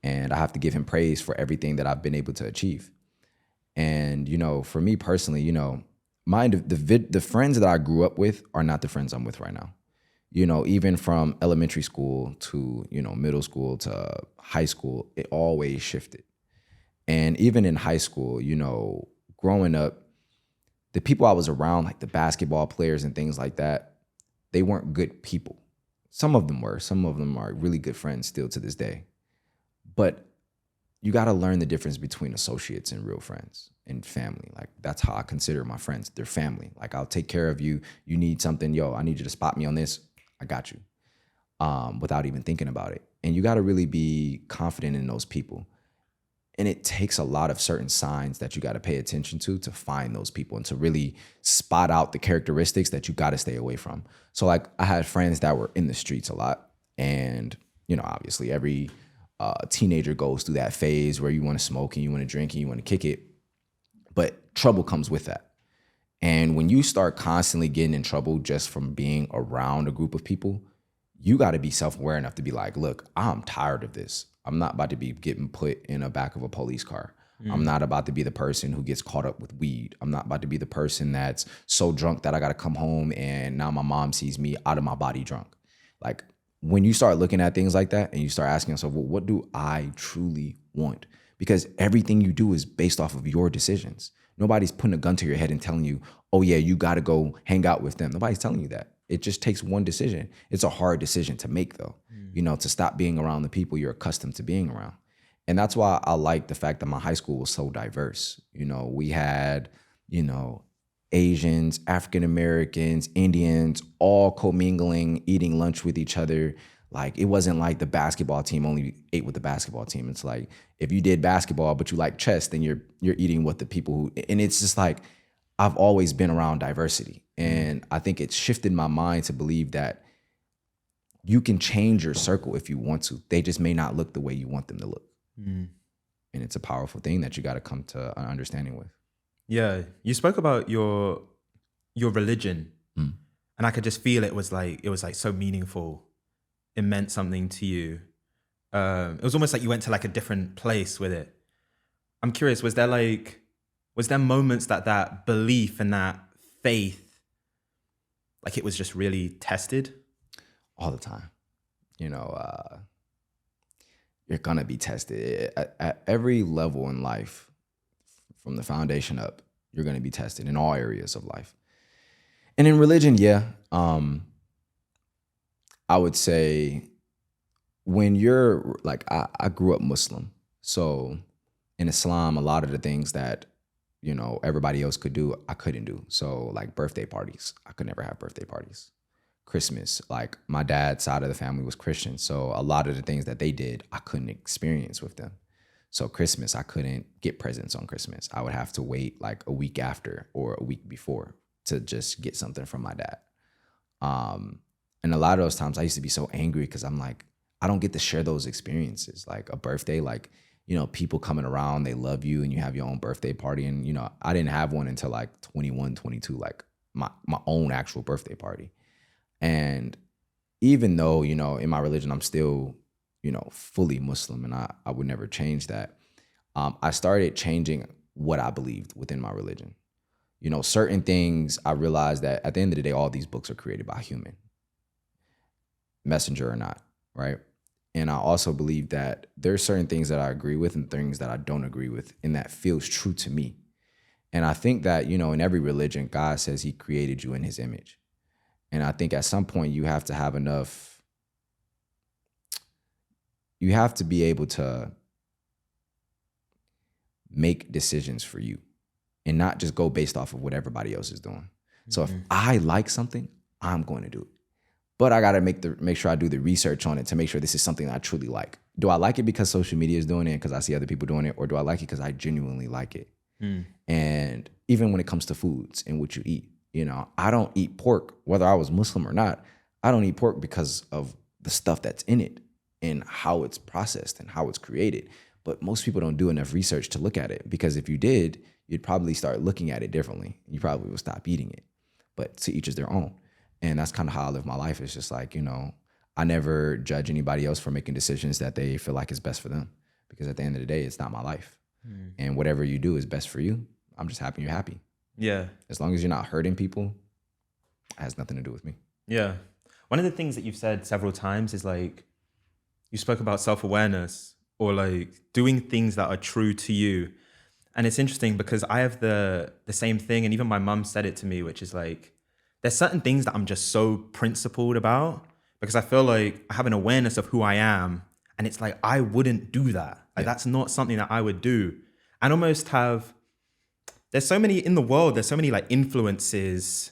And I have to give him praise for everything that I've been able to achieve. And, you know, for me personally, you know, the friends that I grew up with are not the friends I'm with right now. You know, even from elementary school to, you know, middle school to high school, it always shifted. And even in high school, you know, growing up, the people I was around, like the basketball players and things like that, they weren't good people. Some of them were. Some of them are really good friends still to this day. But you got to learn the difference between associates and real friends and family. Like, that's how I consider my friends. They're family. Like, I'll take care of you. You need something. Yo, I need you to spot me on this. I got you. Without even thinking about it. And you got to really be confident in those people. And it takes a lot of certain signs that you got to pay attention to find those people and to really spot out the characteristics that you got to stay away from. So, like, I had friends that were in the streets a lot. And, you know, obviously every teenager goes through that phase where you want to smoke and you want to drink and you want to kick it. But trouble comes with that. And when you start constantly getting in trouble just from being around a group of people, you got to be self-aware enough to be like, look, I'm tired of this. I'm not about to be getting put in the back of a police car. I'm not about to be the person who gets caught up with weed. I'm not about to be the person that's so drunk that I got to come home and now my mom sees me out of my body drunk. Like, when you start looking at things like that and you start asking yourself, well, what do I truly want? Because everything you do is based off of your decisions. Nobody's putting a gun to your head and telling you, oh yeah, you got to go hang out with them. Nobody's telling you that. It just takes one decision. It's a hard decision to make though, you know, to stop being around the people you're accustomed to being around. And that's why I like the fact that my high school was so diverse. You know, we had, you know, Asians, African Americans, Indians, all commingling, eating lunch with each other. Like, it wasn't like the basketball team only ate with the basketball team. It's like, if you did basketball but you like chess, then you're eating with the people who, and it's just like, I've always been around diversity. And I think it's shifted my mind to believe that you can change your circle if you want to. They just may not look the way you want them to look. And it's a powerful thing that you got to come to an understanding with. Yeah, you spoke about your religion, and I could just feel it was like so meaningful it meant something to you. It was almost like you went to like a different place with it. I'm curious, was there moments that belief and that faith, like it was just really tested? All the time. You're gonna be tested at every level in life, from the foundation up. You're gonna be tested in all areas of life. And in religion, yeah, I would say when you're like, I grew up Muslim, so in Islam, a lot of the things that everybody else could do, I couldn't do. So like birthday parties, I could never have birthday parties. Christmas, like my dad's side of the family was Christian, so a lot of the things that they did, I couldn't experience with them. So Christmas, I couldn't get presents on Christmas. I would have to wait like a week after or a week before to just get something from my dad. And a lot of those times I used to be so angry because I'm like, I don't get to share those experiences. Like a birthday, like, people coming around, they love you and you have your own birthday party. And, I didn't have one until like 21, 22, like my own actual birthday party. And even though, in my religion, I'm still, fully Muslim, and I would never change that. I started changing what I believed within my religion. Certain things I realized that at the end of the day, all these books are created by a human, messenger or not, right? And I also believe that there's certain things that I agree with and things that I don't agree with, and that feels true to me. And I think that, in every religion, God says he created you in his image. And I think at some point you have to have enough, you have to be able to make decisions for you and not just go based off of what everybody else is doing. So if I like something, I'm going to do it. But I got to make sure I do the research on it to make sure this is something that I truly like. Do I like it because social media is doing it, because I see other people doing it, or do I like it because I genuinely like it? And even when it comes to foods and what you eat, I don't eat pork, whether I was Muslim or not. I don't eat pork because of the stuff that's in it and how it's processed and how it's created. But most people don't do enough research to look at it, because if you did, you'd probably start looking at it differently. You probably would stop eating it. But to each is their own. And that's kind of how I live my life. It's just like, I never judge anybody else for making decisions that they feel like is best for them, because at the end of the day, it's not my life. And whatever you do is best for you. I'm just happy you're happy. Yeah. As long as you're not hurting people, it has nothing to do with me. Yeah. One of the things that you've said several times is like, you spoke about self-awareness, or like doing things that are true to you. And it's interesting because I have the same thing. And even my mum said it to me, which is like, there's certain things that I'm just so principled about, because I feel like I have an awareness of who I am. And it's like, I wouldn't do that. Like, that's not something that I would do. And almost there's so many in the world, there's so many like influences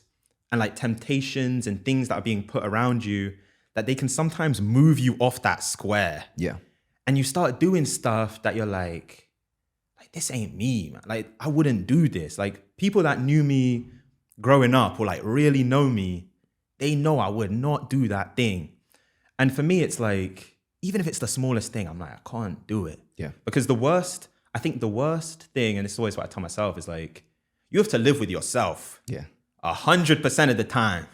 and like temptations and things that are being put around you that they can sometimes move you off that square. Yeah. And you start doing stuff that you're like, this ain't me, man. Like, I wouldn't do this. Like, people that knew me growing up, or like really know me, they know I would not do that thing. And for me, it's like, even if it's the smallest thing, I'm like, I can't do it. Yeah. Because the worst thing, and this is always what I tell myself, is like, you have to live with yourself. Yeah. 100% of the time.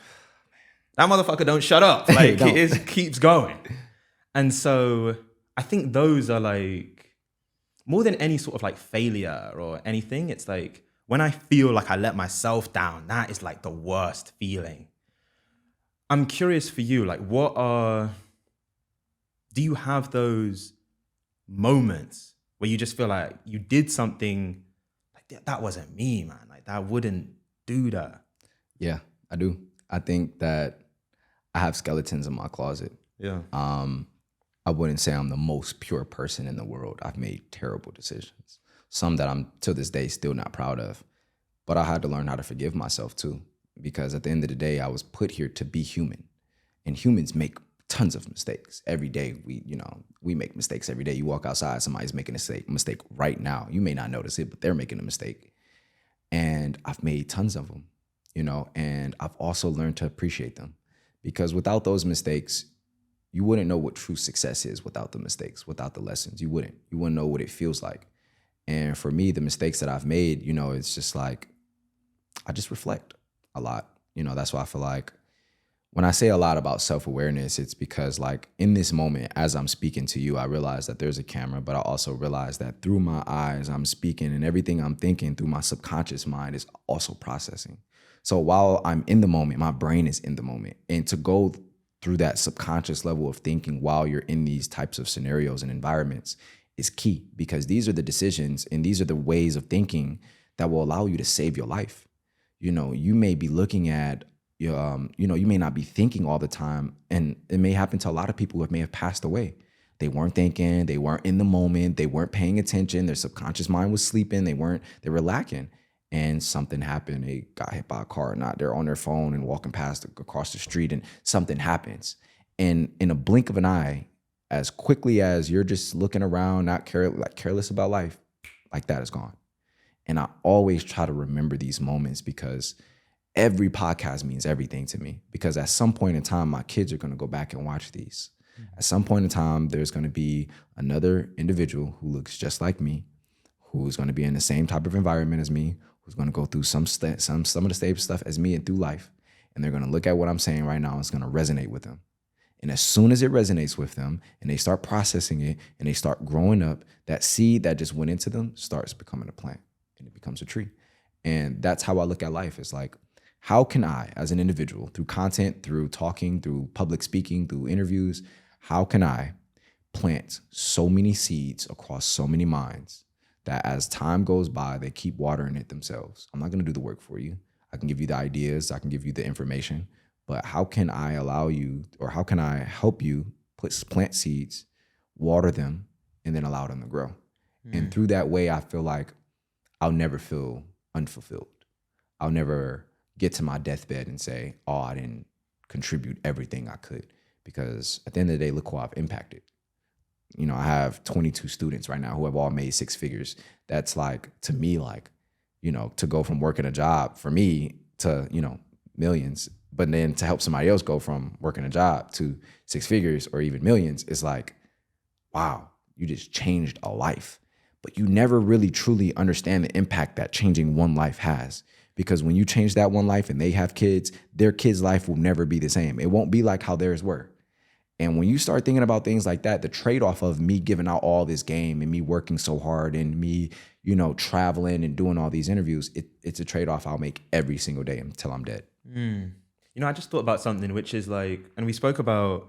That motherfucker don't shut up. Like, it keeps going. And so I think those are like, more than any sort of like failure or anything, it's like, when I feel like I let myself down, that is like the worst feeling. I'm curious for you, like, do you have those moments where you just feel like you did something, like, that wasn't me, man. Like, I wouldn't do that. Yeah, I do. I think that I have skeletons in my closet. Yeah. I wouldn't say I'm the most pure person in the world. I've made terrible decisions, some that I'm to this day still not proud of. But I had to learn how to forgive myself too, because at the end of the day, I was put here to be human, and humans make tons of mistakes every day. We make mistakes every day. You walk outside, somebody's making a mistake right now. You may not notice it, but they're making a mistake. And I've made tons of them, and I've also learned to appreciate them, because without those mistakes, you wouldn't know what true success is. Without the mistakes, without the lessons, you wouldn't know what it feels like. And for me, the mistakes that I've made, it's just like, I just reflect a lot. That's why I feel like when I say a lot about self-awareness, it's because like in this moment, as I'm speaking to you, I realize that there's a camera, but I also realize that through my eyes, I'm speaking, and everything I'm thinking through my subconscious mind is also processing. So while I'm in the moment, my brain is in the moment. And to go through that subconscious level of thinking while you're in these types of scenarios and environments is key, because these are the decisions and these are the ways of thinking that will allow you to save your life. You may be looking at, you may not be thinking all the time. And it may happen to a lot of people who may have passed away. They weren't thinking, they weren't in the moment, they weren't paying attention. Their subconscious mind was sleeping. They were lacking. And something happened. They got hit by a car or not. They're on their phone and walking past across the street and something happens. And in a blink of an eye, as quickly as you're just looking around, not careless about life, like that is gone. And I always try to remember these moments because every podcast means everything to me, because at some point in time, my kids are going to go back and watch these. At some point in time, there's going to be another individual who looks just like me, who's going to be in the same type of environment as me, who's going to go through some of the same stuff as me and through life. And they're going to look at what I'm saying right now and it's going to resonate with them. And as soon as it resonates with them and they start processing it and they start growing up, that seed that just went into them starts becoming a plant and it becomes a tree. And that's how I look at life. It's like, how can I, as an individual, through content, through talking, through public speaking, through interviews, how can I plant so many seeds across so many minds that as time goes by, they keep watering it themselves? I'm not going to do the work for you. I can give you the ideas. I can give you the information. But how can I allow you, or how can I help you plant seeds, water them, and then allow them to grow? And through that way, I feel like I'll never feel unfulfilled. I'll never get to my deathbed and say, oh, I didn't contribute everything I could. Because at the end of the day, look who I've impacted. I have 22 students right now who have all made six figures. That's like, to me, like, to go from working a job for me to, millions, but then to help somebody else go from working a job to six figures or even millions, is like, wow, you just changed a life. But you never really truly understand the impact that changing one life has. Because when you change that one life and they have kids, their kids' life will never be the same. It won't be like how theirs were. And when you start thinking about things like that, the trade-off of me giving out all this game and me working so hard and me, traveling and doing all these interviews, it's a trade-off I'll make every single day until I'm dead. I just thought about something, which is like, and we spoke about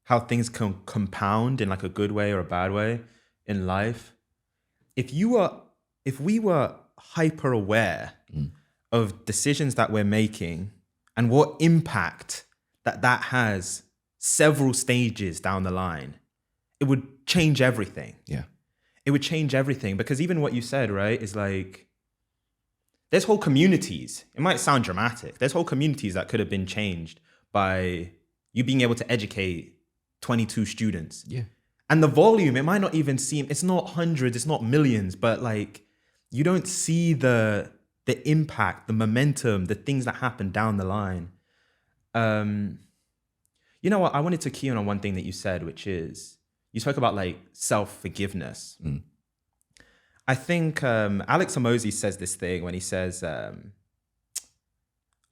how things can compound in like a good way or a bad way in life. If we were hyper aware of decisions that we're making and what impact that has several stages down the line, it would change everything. Yeah. It would change everything, because even what you said, right, is like, there's whole communities. It might sound dramatic. There's whole communities that could have been changed by you being able to educate 22 students. Yeah. And the volume, it might not even seem, it's not hundreds, it's not millions, but like, you don't see the impact, the momentum, the things that happen down the line. You know what? I wanted to key in on one thing that you said, which is you spoke about like self-forgiveness. I think Alex Hormozi says this thing when he says a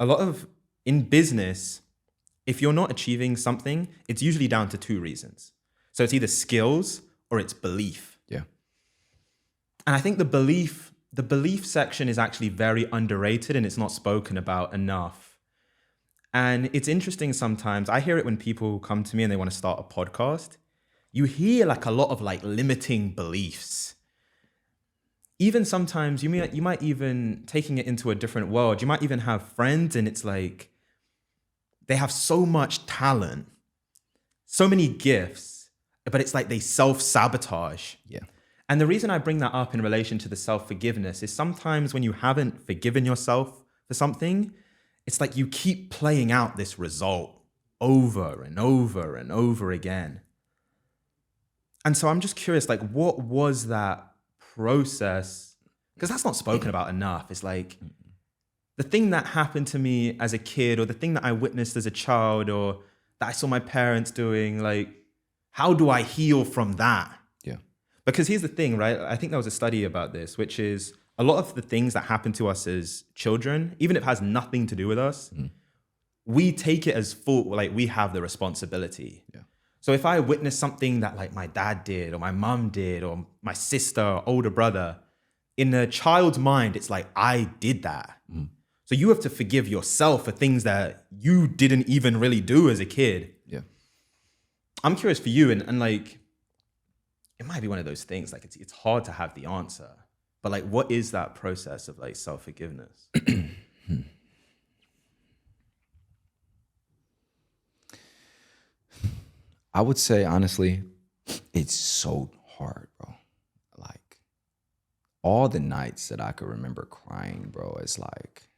lot of, in business, if you're not achieving something, it's usually down to two reasons. So it's either skills or it's belief. Yeah. And I think the belief section is actually very underrated and it's not spoken about enough. And it's interesting sometimes. I hear it when people come to me and they want to start a podcast. You hear like a lot of like limiting beliefs. Even sometimes you might even, taking it into a different world, you might even have friends and it's like they have so much talent, so many gifts, but it's like they self-sabotage. Yeah. And the reason I bring that up in relation to the self-forgiveness is sometimes when you haven't forgiven yourself for something, it's like you keep playing out this result over and over and over again. And so I'm just curious, like, what was that process? Because that's not spoken about enough. It's like the thing that happened to me as a kid, or the thing that I witnessed as a child, or that I saw my parents doing, like, how do I heal from that? Yeah. Because here's the thing, right? I think there was a study about this, which is a lot of the things that happen to us as children, even if it has nothing to do with us, we take it as full, like we have the responsibility. Yeah. So if I witness something that like my dad did or my mom did or my sister or older brother, in a child's mind, it's like, I did that. So you have to forgive yourself for things that you didn't even really do as a kid. Yeah. I'm curious for you, and like, it might be one of those things, like it's hard to have the answer, but like, what is that process of like self-forgiveness? I would say, honestly, it's so hard, bro. Like, all the nights that I could remember crying, bro, it's like,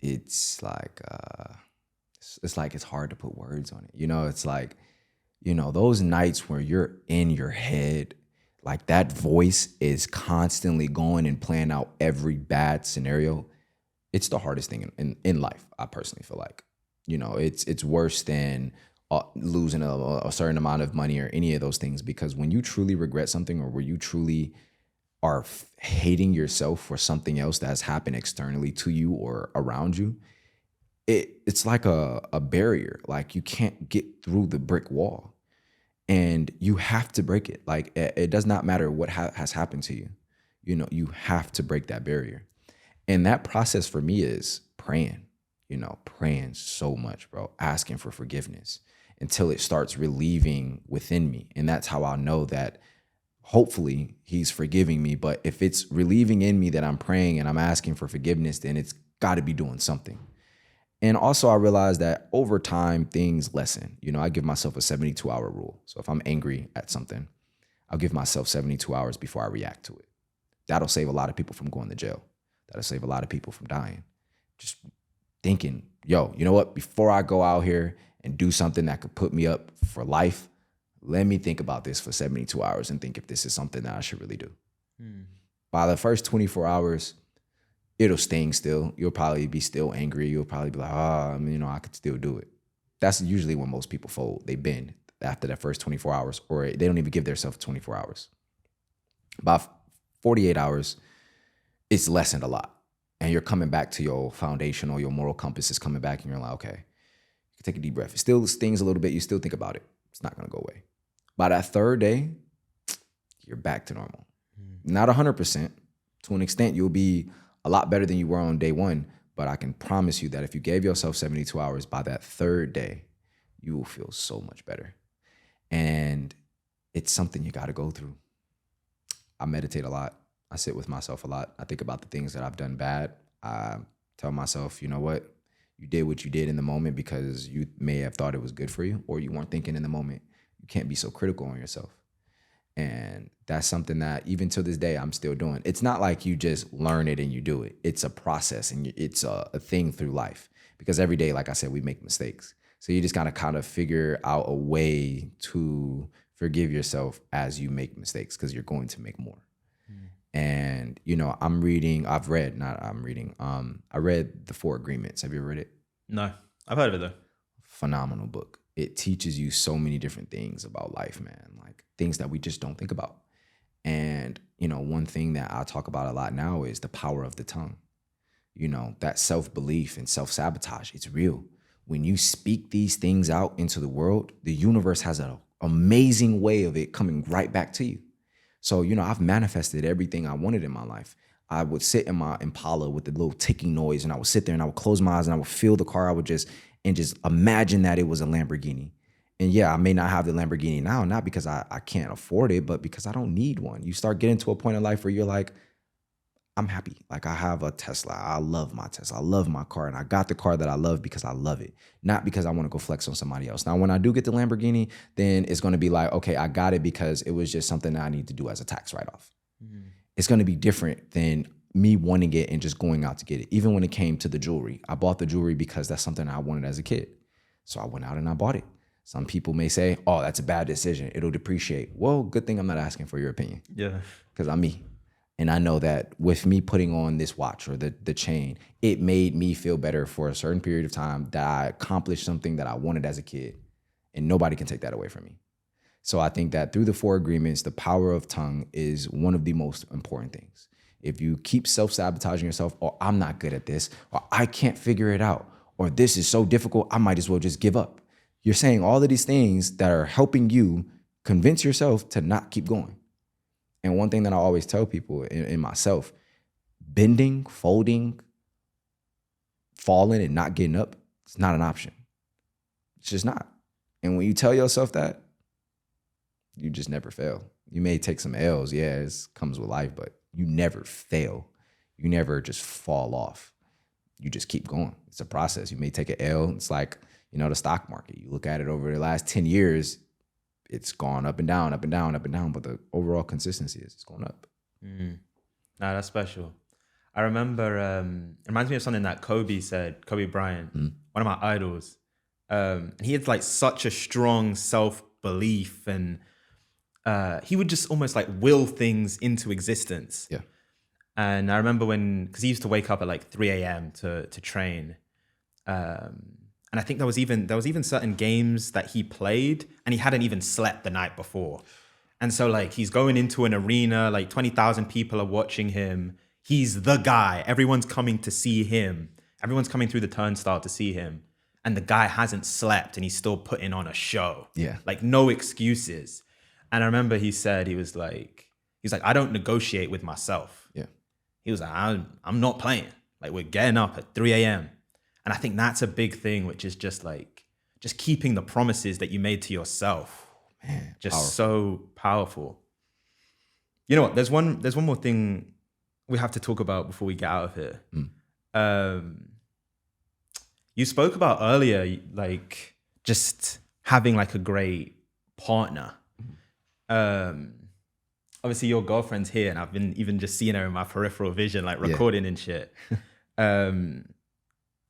it's hard to put words on it. You know, it's like, you know, those nights where you're in your head, like that voice is constantly going and playing out every bad scenario. It's the hardest thing in life, I personally feel like. You know, it's worse than losing a certain amount of money or any of those things, because when you truly regret something, or where you truly are hating yourself for something else that has happened externally to you or around you, it's like a barrier. Like, you can't get through the brick wall, and you have to break it. Like, it does not matter what has happened to you. You know, you have to break that barrier. And that process for me is praying, you know, praying so much, bro, asking for forgiveness until it starts relieving within me. And that's how I'll know that hopefully he's forgiving me. But if it's relieving in me that I'm praying and I'm asking for forgiveness, then it's got to be doing something. And also, I realized that over time, things lessen. You know, I give myself a 72-hour rule. So if I'm angry at something, I'll give myself 72 hours before I react to it. That'll save a lot of people from going to jail. That'll save a lot of people from dying. Just thinking, yo, you know what? Before I go out here and do something that could put me up for life, let me think about this for 72 hours and think if this is something that I should really do. By the first 24 hours, it'll sting still. You'll probably be still angry. You'll probably be like, you know, I could still do it. That's usually when most people fold. They bend after that first 24 hours, or they don't even give themselves 24 hours. By 48 hours, it's lessened a lot. And you're coming back to your foundation, or your moral compass is coming back, and you're like, okay, you can take a deep breath. It still stings a little bit. You still think about it. It's not going to go away. By that third day, you're back to normal. Not 100%. To an extent, you'll be a lot better than you were on day one. But I can promise you that if you gave yourself 72 hours, by that third day, you will feel so much better. And it's something you got to go through. I meditate a lot. I sit with myself a lot. I think about the things that I've done bad. I tell myself, you know what? You did what you did in the moment because you may have thought it was good for you, or you weren't thinking in the moment. You can't be so critical on yourself. And that's something that even to this day, I'm still doing. It's not like you just learn it and you do it. It's a process, and it's a thing through life, because every day, like I said, we make mistakes. So you just got to kind of figure out a way to forgive yourself as you make mistakes, because you're going to make more. And, you know, I read The Four Agreements. Have you ever read it? No, I've heard of it though. Phenomenal book. It teaches you so many different things about life, man, like things that we just don't think about. And, you know, one thing that I talk about a lot now is the power of the tongue. You know, that self-belief and self-sabotage, it's real. When you speak these things out into the world, the universe has an amazing way of it coming right back to you. So, you know, I've manifested everything I wanted in my life. I would sit in my Impala with the little ticking noise, and I would sit there and I would close my eyes and I would feel the car. I would just imagine that it was a Lamborghini. And yeah, I may not have the Lamborghini now, not because I can't afford it, but because I don't need one. You start getting to a point in life where you're like, I'm happy. Like, I have a Tesla. I love my Tesla. I love my car. And I got the car that I love because I love it, not because I want to go flex on somebody else. Now, when I do get the Lamborghini, then it's going to be like, okay, I got it because it was just something that I need to do as a tax write-off. It's going to be different than me wanting it and just going out to get it. Even when it came to the jewelry, I bought the jewelry because that's something I wanted as a kid. So I went out and I bought it. Some people may say, oh, that's a bad decision. It'll depreciate. Well, good thing I'm not asking for your opinion. Yeah. Because I'm me. And I know that with me putting on this watch or the chain, it made me feel better for a certain period of time, that I accomplished something that I wanted as a kid. And nobody can take that away from me. So I think that through the Four Agreements, the power of tongue is one of the most important things. If you keep self-sabotaging yourself, or I'm not good at this, or I can't figure it out, or this is so difficult, I might as well just give up. You're saying all of these things that are helping you convince yourself to not keep going. And one thing that I always tell people in myself, bending, folding, falling, and not getting up, it's not an option. It's just not. And when you tell yourself that, you just never fail. You may take some L's, yeah, it comes with life, but you never fail. You never just fall off. You just keep going. It's a process. You may take an L. It's like, the stock market. You look at it over the last 10 years, it's gone up and down, up and down, up and down, but the overall consistency is it's going up. No, that's special. I remember, it reminds me of something that Kobe said, Kobe Bryant, one of my idols. He had like such a strong self-belief, and he would just almost like will things into existence. Yeah. And I remember because he used to wake up at like 3 a.m. to train. And I think there was even certain games that he played and he hadn't even slept the night before. And so like he's going into an arena, like 20,000 people are watching him. He's the guy. Everyone's coming to see him. Everyone's coming through the turnstile to see him. And the guy hasn't slept and he's still putting on a show. Yeah. Like no excuses. And I remember he said, he was like, I don't negotiate with myself. Yeah. He was like, I'm not playing. Like we're getting up at 3 a.m. And I think that's a big thing, which is just keeping the promises that you made to yourself. Man, just powerful. So powerful. You know what? There's one more thing we have to talk about before we get out of here. You spoke about earlier, like just having like a great partner. Obviously your girlfriend's here and I've been even just seeing her in my peripheral vision, like recording and shit.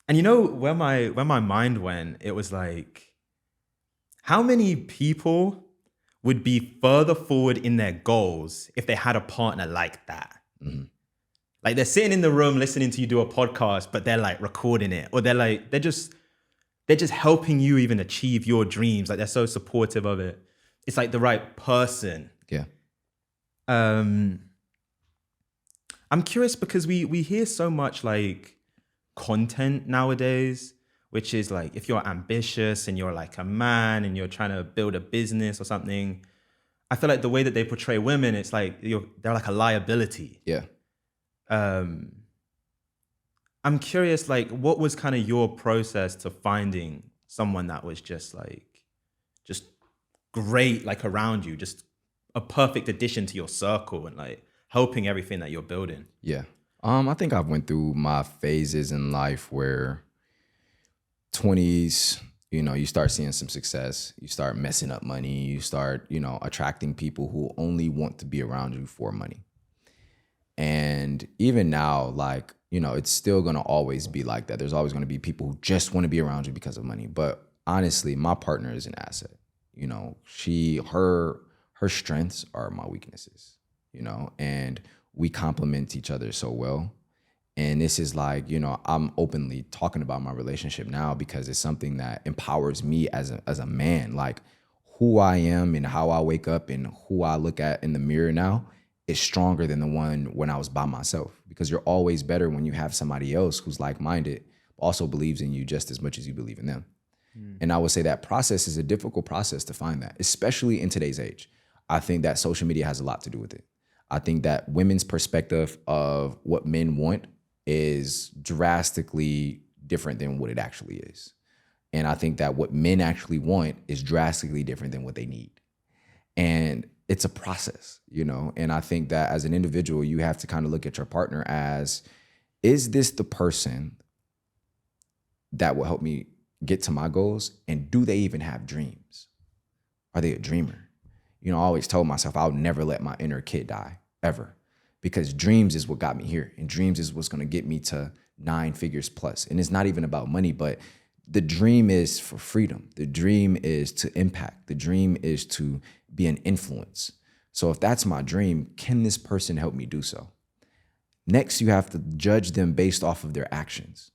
And where my mind went, it was like, how many people would be further forward in their goals if they had a partner like that? Mm-hmm. Like they're sitting in the room listening to you do a podcast, but they're like recording it, or they're just helping you even achieve your dreams. Like they're so supportive of it. It's like the right person. Yeah. I'm curious because we hear so much like content nowadays, which is like if you're ambitious and you're like a man and you're trying to build a business or something, I feel like the way that they portray women, it's like they're like a liability. Yeah. I'm curious, like what was kind of your process to finding someone that was just great, like around you, just a perfect addition to your circle and like helping everything that you're building? Yeah. I think I went through my phases in life where 20s, you start seeing some success, you start messing up money, you start, attracting people who only want to be around you for money. And even now, like, it's still going to always be like that. There's always going to be people who just want to be around you because of money. But honestly, my partner is an asset. Her strengths are my weaknesses, and we complement each other so well. And this is like, I'm openly talking about my relationship now because it's something that empowers me as a man. Like who I am and how I wake up and who I look at in the mirror now is stronger than the one when I was by myself, because you're always better when you have somebody else who's like-minded, also believes in you just as much as you believe in them. And I would say that process is a difficult process to find that, especially in today's age. I think that social media has a lot to do with it. I think that women's perspective of what men want is drastically different than what it actually is. And I think that what men actually want is drastically different than what they need. And it's a process, and I think that as an individual, you have to kind of look at your partner as, is this the person that will help me get to my goals? And do they even have dreams? Are they a dreamer? I always told myself I'll never let my inner kid die, ever. Because dreams is what got me here. And dreams is what's going to get me to 9 figures plus. And it's not even about money, but the dream is for freedom. The dream is to impact. The dream is to be an influence. So if that's my dream, can this person help me do so? Next, you have to judge them based off of their actions.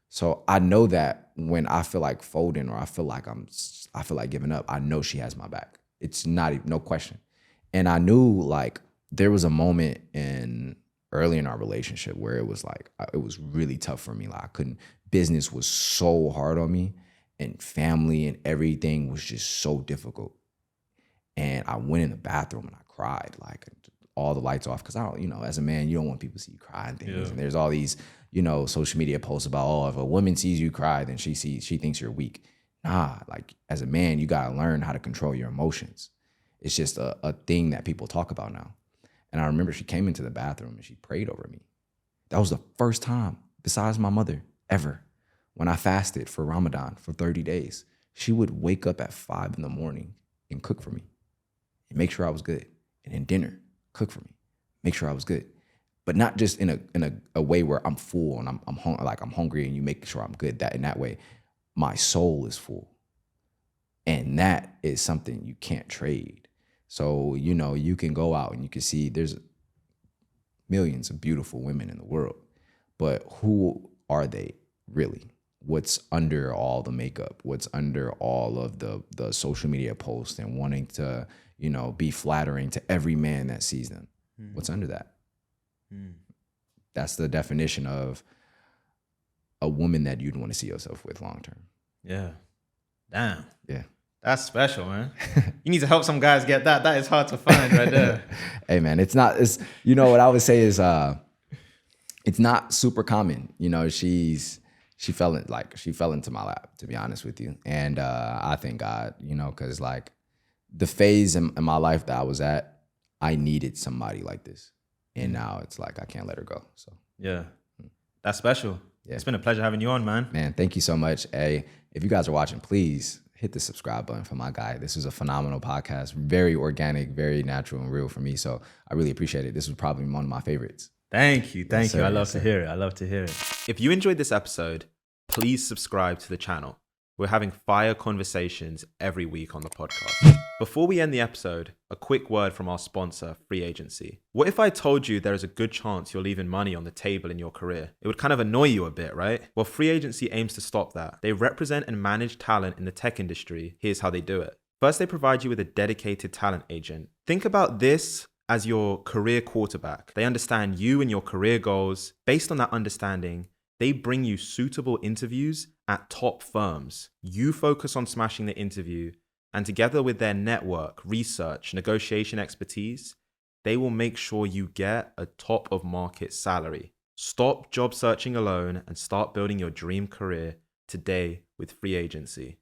So I know that when I feel like folding or I feel like giving up, I know she has my back. It's not even, no question. And I knew like there was a moment in early in our relationship where it was like, it was really tough for me. Like business was so hard on me and family and everything was just so difficult. And I went in the bathroom and I cried, like all the lights off. Cause I don't, as a man, you don't want people to see you cry and things. Yeah. And there's all these, social media posts about, oh, if a woman sees you cry, then she thinks you're weak. Nah, like as a man, you gotta learn how to control your emotions. It's just a thing that people talk about now. And I remember she came into the bathroom and she prayed over me. That was the first time, besides my mother, ever, when I fasted for Ramadan for 30 days. She would wake up at 5 a.m. and cook for me and make sure I was good. And then dinner, cook for me, make sure I was good. But not just in a way where I'm full and I'm hungry and you make sure I'm good. That in that way, my soul is full. And that is something you can't trade. So, you can go out and you can see there's millions of beautiful women in the world, but who are they really? What's under all the makeup? What's under all of the social media posts and wanting to, be flattering to every man that sees them? What's under that? That's the definition of a woman that you'd want to see yourself with long term. Yeah. Damn. Yeah. That's special, man. You need to help some guys get that. That is hard to find right there. Hey, man, it's what I would say is, it's not super common. She fell into my lap, to be honest with you. And I thank God, because like the phase in my life that I was at, I needed somebody like this. And now it's like, I can't let her go. So yeah, that's special. Yeah. It's been a pleasure having you on, man. Man, thank you so much. Hey, if you guys are watching, please hit the subscribe button for my guy. This was a phenomenal podcast, very organic, very natural and real for me. So I really appreciate it. This was probably one of my favorites. Thank you. Thank you. I love to hear it. I love to hear it. If you enjoyed this episode, please subscribe to the channel. We're having fire conversations every week on the podcast. Before we end the episode, a quick word from our sponsor, Free Agency. What if I told you there is a good chance you're leaving money on the table in your career? It would kind of annoy you a bit, right? Well, Free Agency aims to stop that. They represent and manage talent in the tech industry. Here's how they do it. First, they provide you with a dedicated talent agent. Think about this as your career quarterback. They understand you and your career goals. Based on that understanding, they bring you suitable interviews at top firms. You focus on smashing the interview, and together with their network, research, negotiation expertise, they will make sure you get a top of market salary. Stop job searching alone and start building your dream career today with Free Agency.